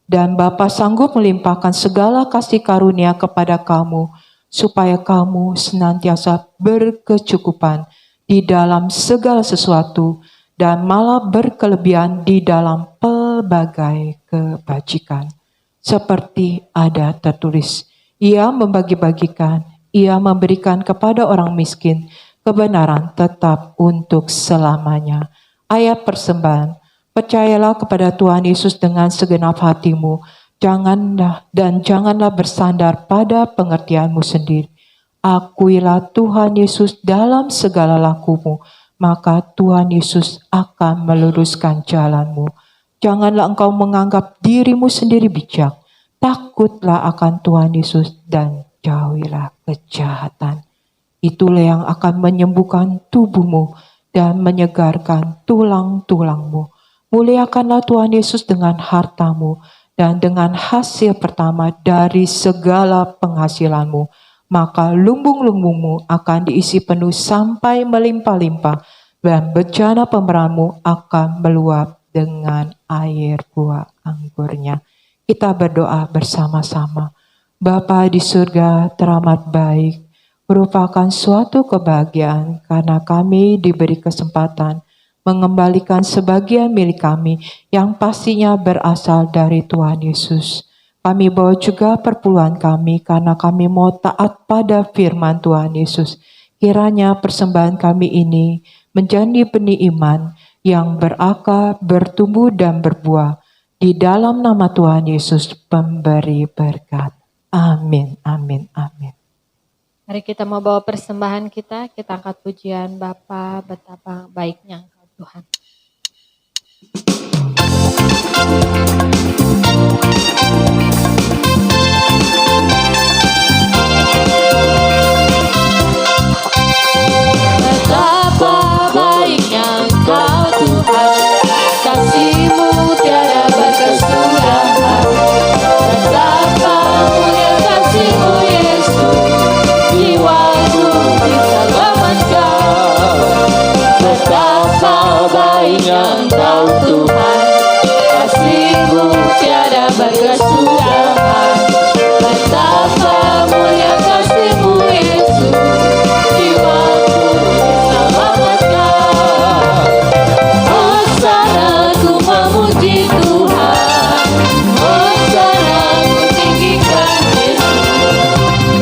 Dan Bapa sanggup melimpahkan segala kasih karunia kepada kamu, supaya kamu senantiasa berkecukupan di dalam segala sesuatu, dan malah berkelebihan di dalam pelbagai kebajikan. Seperti ada tertulis, ia membagi-bagikan, ia memberikan kepada orang miskin, kebenaran tetap untuk selamanya. Ayat persembahan. Percayalah kepada Tuhan Yesus dengan segenap hatimu, janganlah bersandar pada pengertianmu sendiri. Akuilah Tuhan Yesus dalam segala lakumu, maka Tuhan Yesus akan meluruskan jalanmu. Janganlah engkau menganggap dirimu sendiri bijak, takutlah akan Tuhan Yesus dan jauhilah kejahatan. Itulah yang akan menyembuhkan tubuhmu dan menyegarkan tulang-tulangmu. Muliakanlah Tuhan Yesus dengan hartamu dan dengan hasil pertama dari segala penghasilanmu. Maka lumbung-lumbungmu akan diisi penuh sampai melimpah-limpah, dan bejana pemeramu akan meluap dengan air buah anggurnya. Kita berdoa bersama-sama. Bapa di surga teramat baik, merupakan suatu kebahagiaan karena kami diberi kesempatan mengembalikan sebagian milik kami yang pastinya berasal dari Tuhan Yesus. Kami bawa juga perpuluhan kami karena kami mau taat pada firman Tuhan Yesus. Kiranya persembahan kami ini menjadi benih iman yang berakar, bertumbuh dan berbuah. Di dalam nama Tuhan Yesus pemberi berkat. Amin, amin, amin. Mari kita mau bawa persembahan kita angkat pujian Bapa, betapa baiknya Engkau Tuhan. Betapa baiknya Engkau Tuhan, kasih-Mu tiada berkesudahan. Betapa mulia kasih-Mu Yesus, jiwaku diselamatkan. Betapa baiknya Engkau Tuhan, kasih-Mu tiada berkesudahan. Betapa mulia kasih-Mu Yesus, jiwaku diselamatkan. Hosana ku memuji Tuhan, Hosana ku tinggikan Yesus.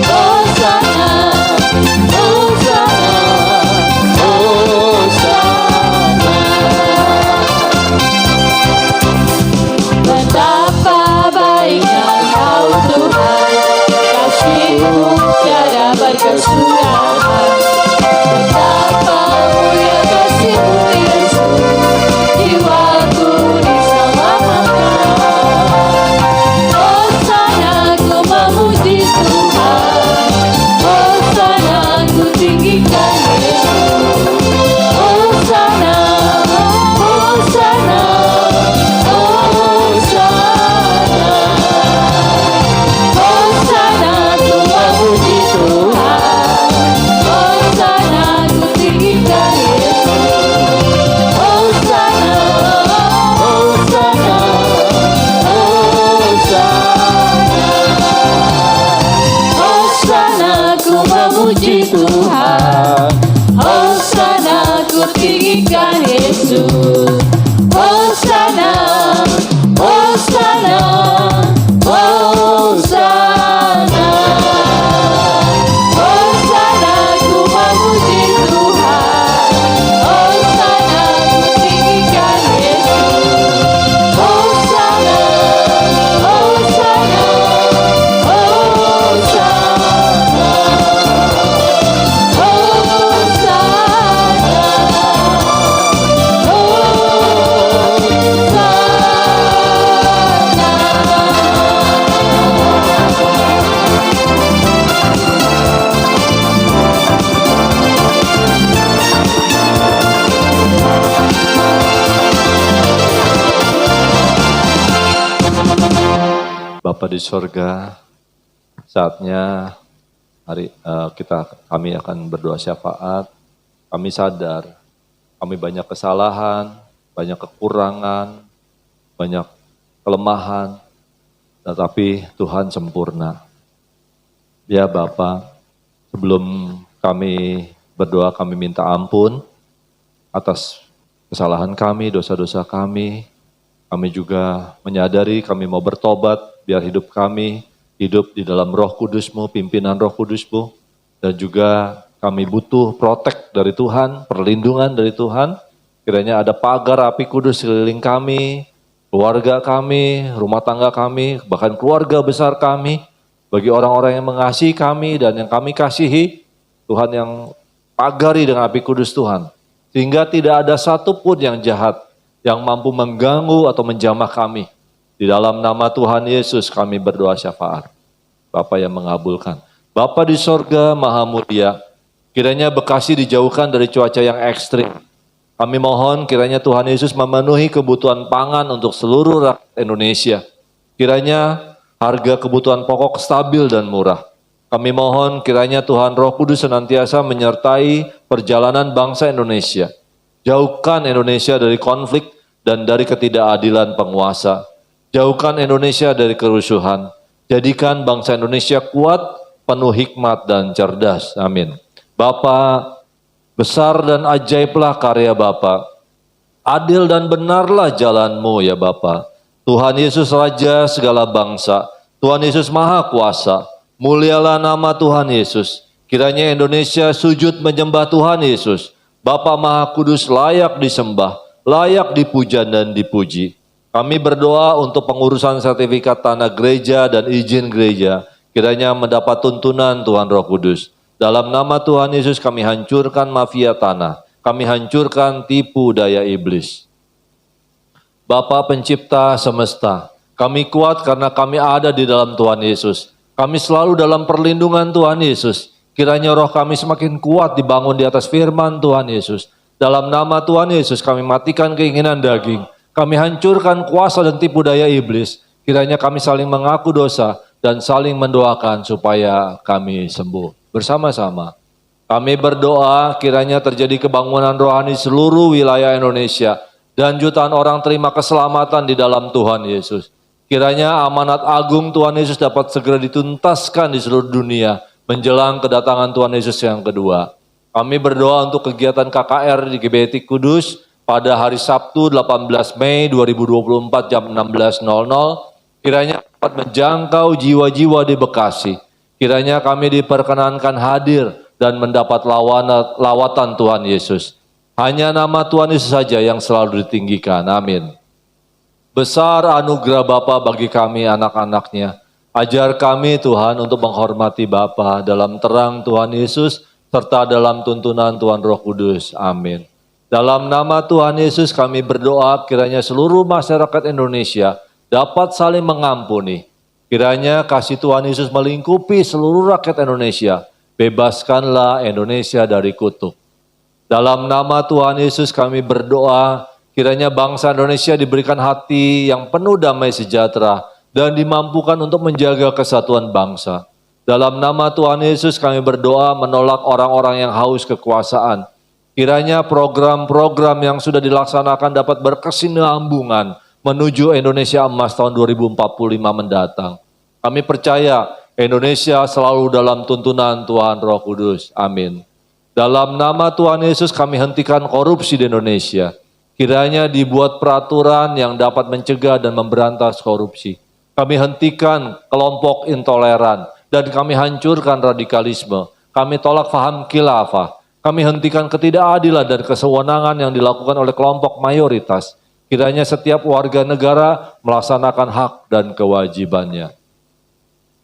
Hosana, Hosana, Hosana. Betapa baiknya Engkau Tuhan, kasih-Mu tiada berkesudahan. Betapa mulia kasih-Mu Yesus, jiwaku diselamatkan. Hosana ku memuji Tuhan, Hosana ku tinggikan Yesus. Hosana, Hosana, Hosana. Hosana ku memuji Tuhan, Hosana ku tinggikan Yesus. Hosana, Hosana, Hosana. Hosana ku memuji Tuhan, Hosana ku tinggikan Yesus. Hosana, Hosana, Hosana. Hosana ku memuji Tuhan, Hosana ku tinggikan Yesus. Hosana, Hosana, Bapa di sorga, saatnya kami akan berdoa syafaat. Kami sadar, kami banyak kesalahan, banyak kekurangan, banyak kelemahan, tetapi Tuhan sempurna. Ya Bapa, sebelum kami berdoa, kami minta ampun atas kesalahan kami, dosa-dosa kami. Kami juga menyadari kami mau bertobat, biar hidup kami hidup di dalam Roh Kudus-Mu, pimpinan Roh Kudus-Mu. Dan juga kami butuh protek dari Tuhan, perlindungan dari Tuhan. Kiranya ada pagar api kudus sekeliling kami, keluarga kami, rumah tangga kami, bahkan keluarga besar kami. Bagi orang-orang yang mengasihi kami dan yang kami kasihi, Tuhan yang pagari dengan api kudus Tuhan. Sehingga tidak ada satupun yang jahat yang mampu mengganggu atau menjamah kami. Di dalam nama Tuhan Yesus kami berdoa syafaat. Bapa yang mengabulkan. Bapa di sorga maha mulia, kiranya Bekasi dijauhkan dari cuaca yang ekstrim. Kami mohon kiranya Tuhan Yesus memenuhi kebutuhan pangan untuk seluruh rakyat Indonesia. Kiranya harga kebutuhan pokok stabil dan murah. Kami mohon kiranya Tuhan Roh Kudus senantiasa menyertai perjalanan bangsa Indonesia. Jauhkan Indonesia dari konflik dan dari ketidakadilan penguasa. Jauhkan Indonesia dari kerusuhan. Jadikan bangsa Indonesia kuat, penuh hikmat dan cerdas. Amin. Bapa, besar dan ajaiblah karya Bapa. Adil dan benarlah jalan-Mu ya Bapa. Tuhan Yesus Raja segala bangsa. Tuhan Yesus Maha Kuasa, mulialah nama Tuhan Yesus. Kiranya Indonesia sujud menyembah Tuhan Yesus. Bapa Maha Kudus layak disembah, layak dipuja dan dipuji. Kami berdoa untuk pengurusan sertifikat tanah gereja dan izin gereja. Kiranya mendapat tuntunan Tuhan Roh Kudus. Dalam nama Tuhan Yesus kami hancurkan mafia tanah. Kami hancurkan tipu daya iblis. Bapa pencipta semesta, kami kuat karena kami ada di dalam Tuhan Yesus. Kami selalu dalam perlindungan Tuhan Yesus. Kiranya roh kami semakin kuat dibangun di atas firman Tuhan Yesus. Dalam nama Tuhan Yesus kami matikan keinginan daging. Kami hancurkan kuasa dan tipu daya iblis. Kiranya kami saling mengaku dosa dan saling mendoakan supaya kami sembuh. Bersama-sama kami berdoa kiranya terjadi kebangunan rohani seluruh wilayah Indonesia dan jutaan orang terima keselamatan di dalam Tuhan Yesus. Kiranya amanat agung Tuhan Yesus dapat segera dituntaskan di seluruh dunia menjelang kedatangan Tuhan Yesus yang kedua. Kami berdoa untuk kegiatan KKR di GBT Kudus pada hari Sabtu 18 Mei 2024 jam 16.00. Kiranya dapat menjangkau jiwa-jiwa di Bekasi. Kiranya kami diperkenankan hadir dan mendapat lawatan Tuhan Yesus. Hanya nama Tuhan Yesus saja yang selalu ditinggikan. Amin. Besar anugerah Bapa bagi kami anak-anaknya. Ajar kami Tuhan untuk menghormati Bapa dalam terang Tuhan Yesus serta dalam tuntunan Tuhan Roh Kudus. Amin. Dalam nama Tuhan Yesus kami berdoa kiranya seluruh masyarakat Indonesia dapat saling mengampuni. Kiranya kasih Tuhan Yesus melingkupi seluruh rakyat Indonesia. Bebaskanlah Indonesia dari kutuk. Dalam nama Tuhan Yesus kami berdoa, kiranya bangsa Indonesia diberikan hati yang penuh damai sejahtera dan dimampukan untuk menjaga kesatuan bangsa. Dalam nama Tuhan Yesus kami berdoa menolak orang-orang yang haus kekuasaan. Kiranya program-program yang sudah dilaksanakan dapat berkesinambungan menuju Indonesia Emas tahun 2045 mendatang. Kami percaya Indonesia selalu dalam tuntunan Tuhan Roh Kudus. Amin. Dalam nama Tuhan Yesus kami hentikan korupsi di Indonesia. Kiranya dibuat peraturan yang dapat mencegah dan memberantas korupsi. Kami hentikan kelompok intoleran dan kami hancurkan radikalisme. Kami tolak faham khilafah. Kami hentikan ketidakadilan dan kesewenangan yang dilakukan oleh kelompok mayoritas. Kiranya setiap warga negara melaksanakan hak dan kewajibannya.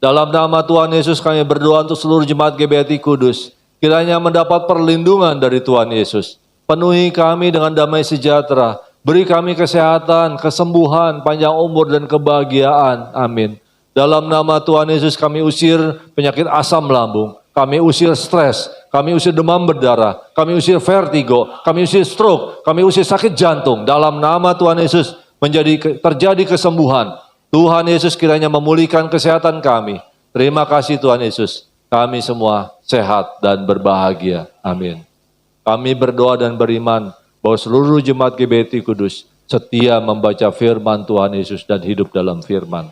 Dalam nama Tuhan Yesus kami berdoa untuk seluruh jemaat GBT Kudus. Kiranya mendapat perlindungan dari Tuhan Yesus. Penuhi kami dengan damai sejahtera. Beri kami kesehatan, kesembuhan, panjang umur dan kebahagiaan. Amin. Dalam nama Tuhan Yesus kami usir penyakit asam lambung. Kami usir stres, kami usir demam berdarah, kami usir vertigo, kami usir stroke, kami usir sakit jantung. Dalam nama Tuhan Yesus terjadi kesembuhan. Tuhan Yesus kiranya memulihkan kesehatan kami. Terima kasih Tuhan Yesus. Kami semua sehat dan berbahagia. Amin. Kami berdoa dan beriman bahwa seluruh jemaat GBT Kudus setia membaca firman Tuhan Yesus dan hidup dalam firman.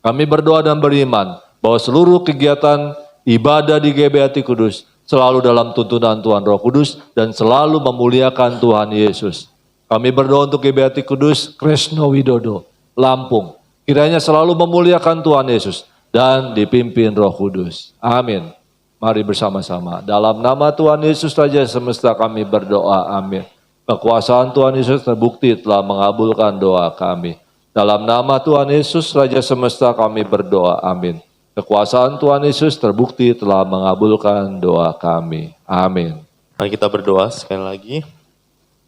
Kami berdoa dan beriman bahwa seluruh kegiatan ibadah di GBT Kudus selalu dalam tuntunan Tuhan Roh Kudus dan selalu memuliakan Tuhan Yesus. Kami berdoa untuk GBT Kudus Kresno Widodo, Lampung. Kiranya selalu memuliakan Tuhan Yesus dan dipimpin Roh Kudus. Amin. Mari bersama-sama. Dalam nama Tuhan Yesus Raja semesta kami berdoa. Amin. Kekuasaan Tuhan Yesus terbukti telah mengabulkan doa kami. Dalam nama Tuhan Yesus Raja semesta kami berdoa. Amin. Kekuasaan Tuhan Yesus terbukti telah mengabulkan doa kami. Amin. Mari kita berdoa sekali lagi.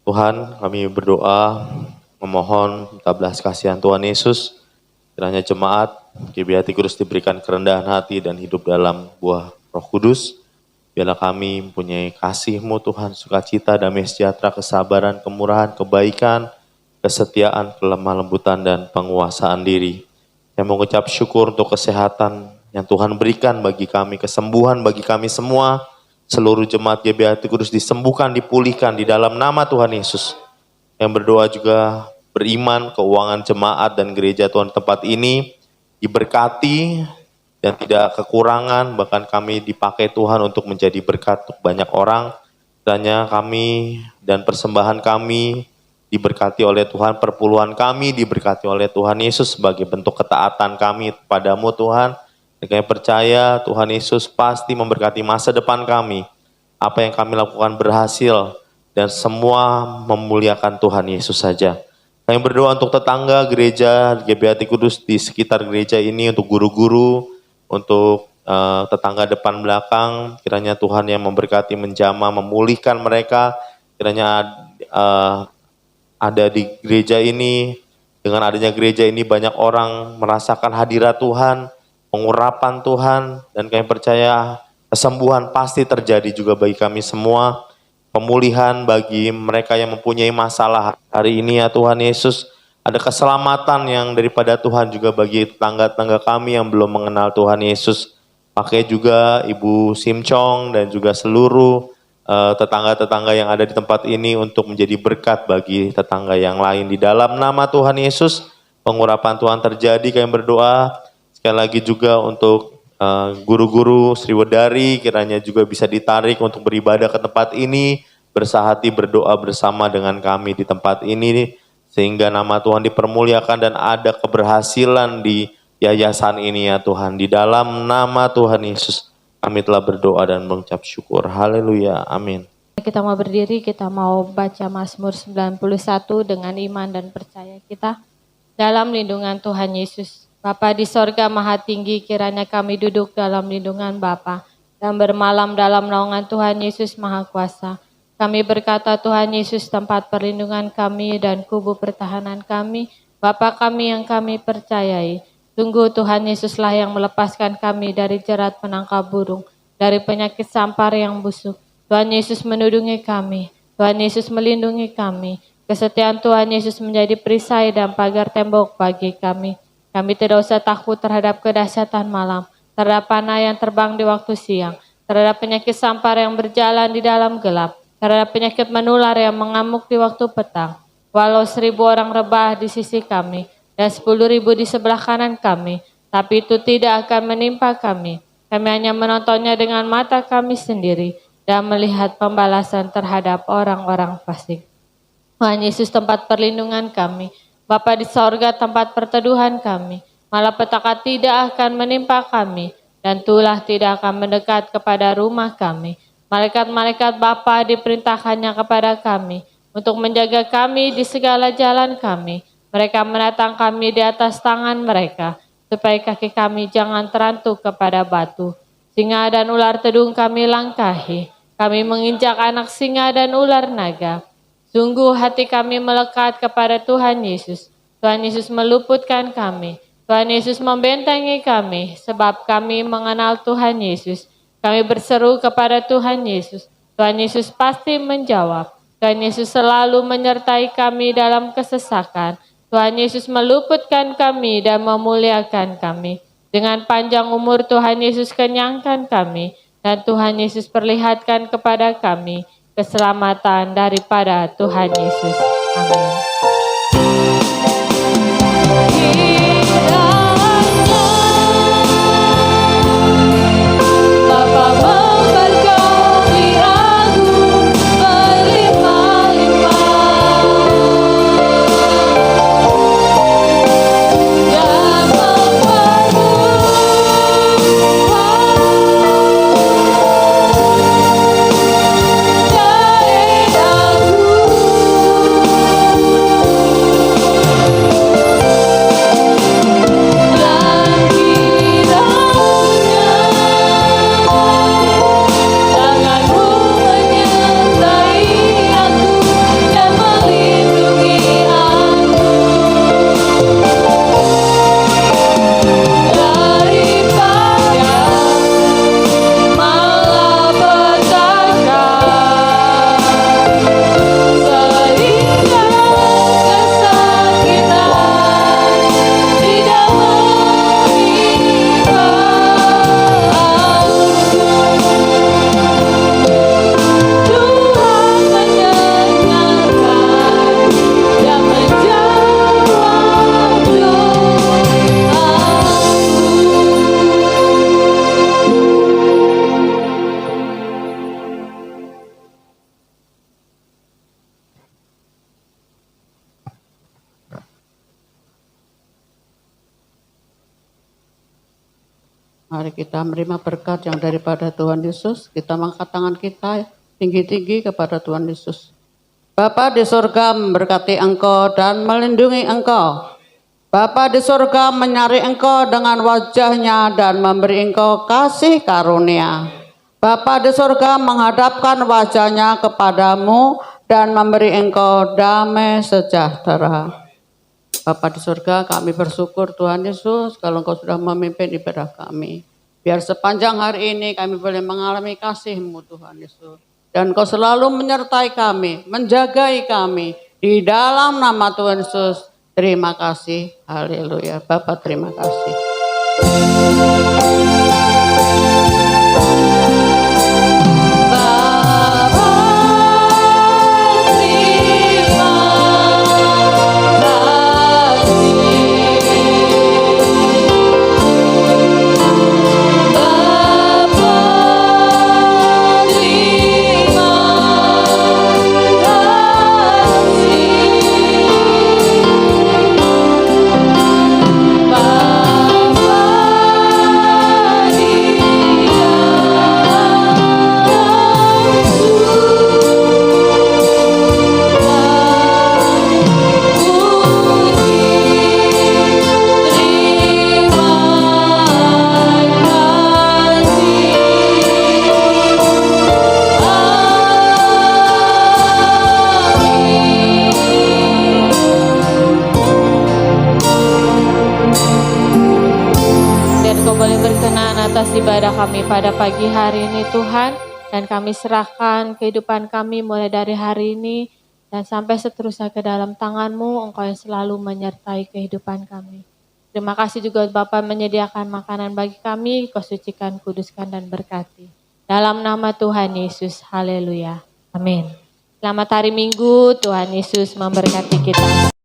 Tuhan, kami berdoa memohon minta belas kasihan Tuhan Yesus. Kiranya jemaat GBT Kudus diberikan kerendahan hati dan hidup dalam buah Roh Kudus. Biarlah kami mempunyai kasih-Mu Tuhan, sukacita, damai sejahtera, kesabaran, kemurahan, kebaikan, kesetiaan, kelemah lembutan, dan penguasaan diri. Saya mengucap syukur untuk kesehatan yang Tuhan berikan bagi kami, kesembuhan bagi kami semua. Seluruh jemaat GBT Kudus disembuhkan, dipulihkan di dalam nama Tuhan Yesus. Yang berdoa juga beriman, keuangan jemaat dan gereja Tuhan tempat ini diberkati dan tidak kekurangan, bahkan kami dipakai Tuhan untuk menjadi berkat untuk banyak orang. Kiranya kami dan persembahan kami diberkati oleh Tuhan, perpuluhan kami diberkati oleh Tuhan Yesus sebagai bentuk ketaatan kami padamu Tuhan. Dan kami percaya Tuhan Yesus pasti memberkati masa depan kami. Apa yang kami lakukan berhasil dan semua memuliakan Tuhan Yesus saja. Kami berdoa untuk tetangga gereja GBHT Kudus di sekitar gereja ini, untuk guru-guru, untuk tetangga depan belakang. Kiranya Tuhan yang memberkati, menjamah, memulihkan mereka. Kiranya ada di gereja ini, dengan adanya gereja ini banyak orang merasakan hadirat Tuhan, pengurapan Tuhan, dan kami percaya kesembuhan pasti terjadi juga bagi kami semua. Pemulihan bagi mereka yang mempunyai masalah hari ini ya Tuhan Yesus. Ada keselamatan yang daripada Tuhan juga bagi tetangga-tetangga kami yang belum mengenal Tuhan Yesus. Pakai juga Ibu Simcong dan juga seluruh tetangga-tetangga yang ada di tempat ini untuk menjadi berkat bagi tetangga yang lain. Di dalam nama Tuhan Yesus, pengurapan Tuhan terjadi. Kami berdoa sekali lagi juga untuk guru-guru Sriwedari, kiranya juga bisa ditarik untuk beribadah ke tempat ini, bersahati berdoa bersama dengan kami di tempat ini, sehingga nama Tuhan dipermuliakan dan ada keberhasilan di yayasan ini ya Tuhan. Di dalam nama Tuhan Yesus kami telah berdoa dan mengucap syukur. Haleluya. Amin. Kita mau berdiri, kita mau baca Mazmur 91 dengan iman dan percaya kita dalam lindungan Tuhan Yesus. Bapa di sorga maha tinggi, kiranya kami duduk dalam lindungan Bapa dan bermalam dalam naungan Tuhan Yesus maha kuasa. Kami berkata Tuhan Yesus tempat perlindungan kami dan kubu pertahanan kami, Bapa kami yang kami percayai. Sungguh Tuhan Yesuslah yang melepaskan kami dari jerat penangkap burung, dari penyakit sampar yang busuk. Tuhan Yesus menudungi kami, Tuhan Yesus melindungi kami. Kesetiaan Tuhan Yesus menjadi perisai dan pagar tembok bagi kami. Kami tidak usah takut terhadap kedahsyatan malam, terhadap panah yang terbang di waktu siang, terhadap penyakit sampar yang berjalan di dalam gelap, terhadap penyakit menular yang mengamuk di waktu petang. Walau 1000 orang rebah di sisi kami, dan 10.000 di sebelah kanan kami, tapi itu tidak akan menimpa kami. Kami hanya menontonnya dengan mata kami sendiri dan melihat pembalasan terhadap orang-orang fasik. Tuhan Yesus tempat perlindungan kami, Bapa di sorga tempat perteduhan kami, malapetaka tidak akan menimpa kami, dan tulah tidak akan mendekat kepada rumah kami. Malaikat-malaikat Bapa diperintahkannya kepada kami, untuk menjaga kami di segala jalan kami. Mereka menatang kami di atas tangan mereka, supaya kaki kami jangan terantuk kepada batu. Singa dan ular tedung kami langkahi, kami menginjak anak singa dan ular naga. Sungguh hati kami melekat kepada Tuhan Yesus. Tuhan Yesus meluputkan kami. Tuhan Yesus membentengi kami, sebab kami mengenal Tuhan Yesus. Kami berseru kepada Tuhan Yesus. Tuhan Yesus pasti menjawab. Tuhan Yesus selalu menyertai kami dalam kesesakan. Tuhan Yesus meluputkan kami dan memuliakan kami. Dengan panjang umur Tuhan Yesus kenyangkan kami, dan Tuhan Yesus perlihatkan kepada kami keselamatan daripada Tuhan Yesus. Amin. Mari kita menerima berkat yang daripada Tuhan Yesus. Kita mengangkat tangan kita tinggi-tinggi kepada Tuhan Yesus. Bapa di surga memberkati Engkau dan melindungi Engkau. Bapa di surga menyari Engkau dengan wajahnya dan memberi Engkau kasih karunia. Bapa di surga menghadapkan wajahnya kepadamu dan memberi Engkau damai sejahtera. Bapa di surga, kami bersyukur Tuhan Yesus kalau Engkau sudah memimpin ibadah kami. Biar sepanjang hari ini kami boleh mengalami kasih-Mu Tuhan Yesus. Dan Engkau selalu menyertai kami, menjagai kami. Di dalam nama Tuhan Yesus, terima kasih. Haleluya. Bapa terima kasih. Atas ibadah kami pada pagi hari ini Tuhan, dan kami serahkan kehidupan kami mulai dari hari ini dan sampai seterusnya ke dalam tangan-Mu. Engkau yang selalu menyertai kehidupan kami. Terima kasih juga Bapa menyediakan makanan bagi kami. Kau sucikan, kuduskan dan berkati. Dalam nama Tuhan Yesus, haleluya. Amin. Selamat hari Minggu, Tuhan Yesus memberkati kita.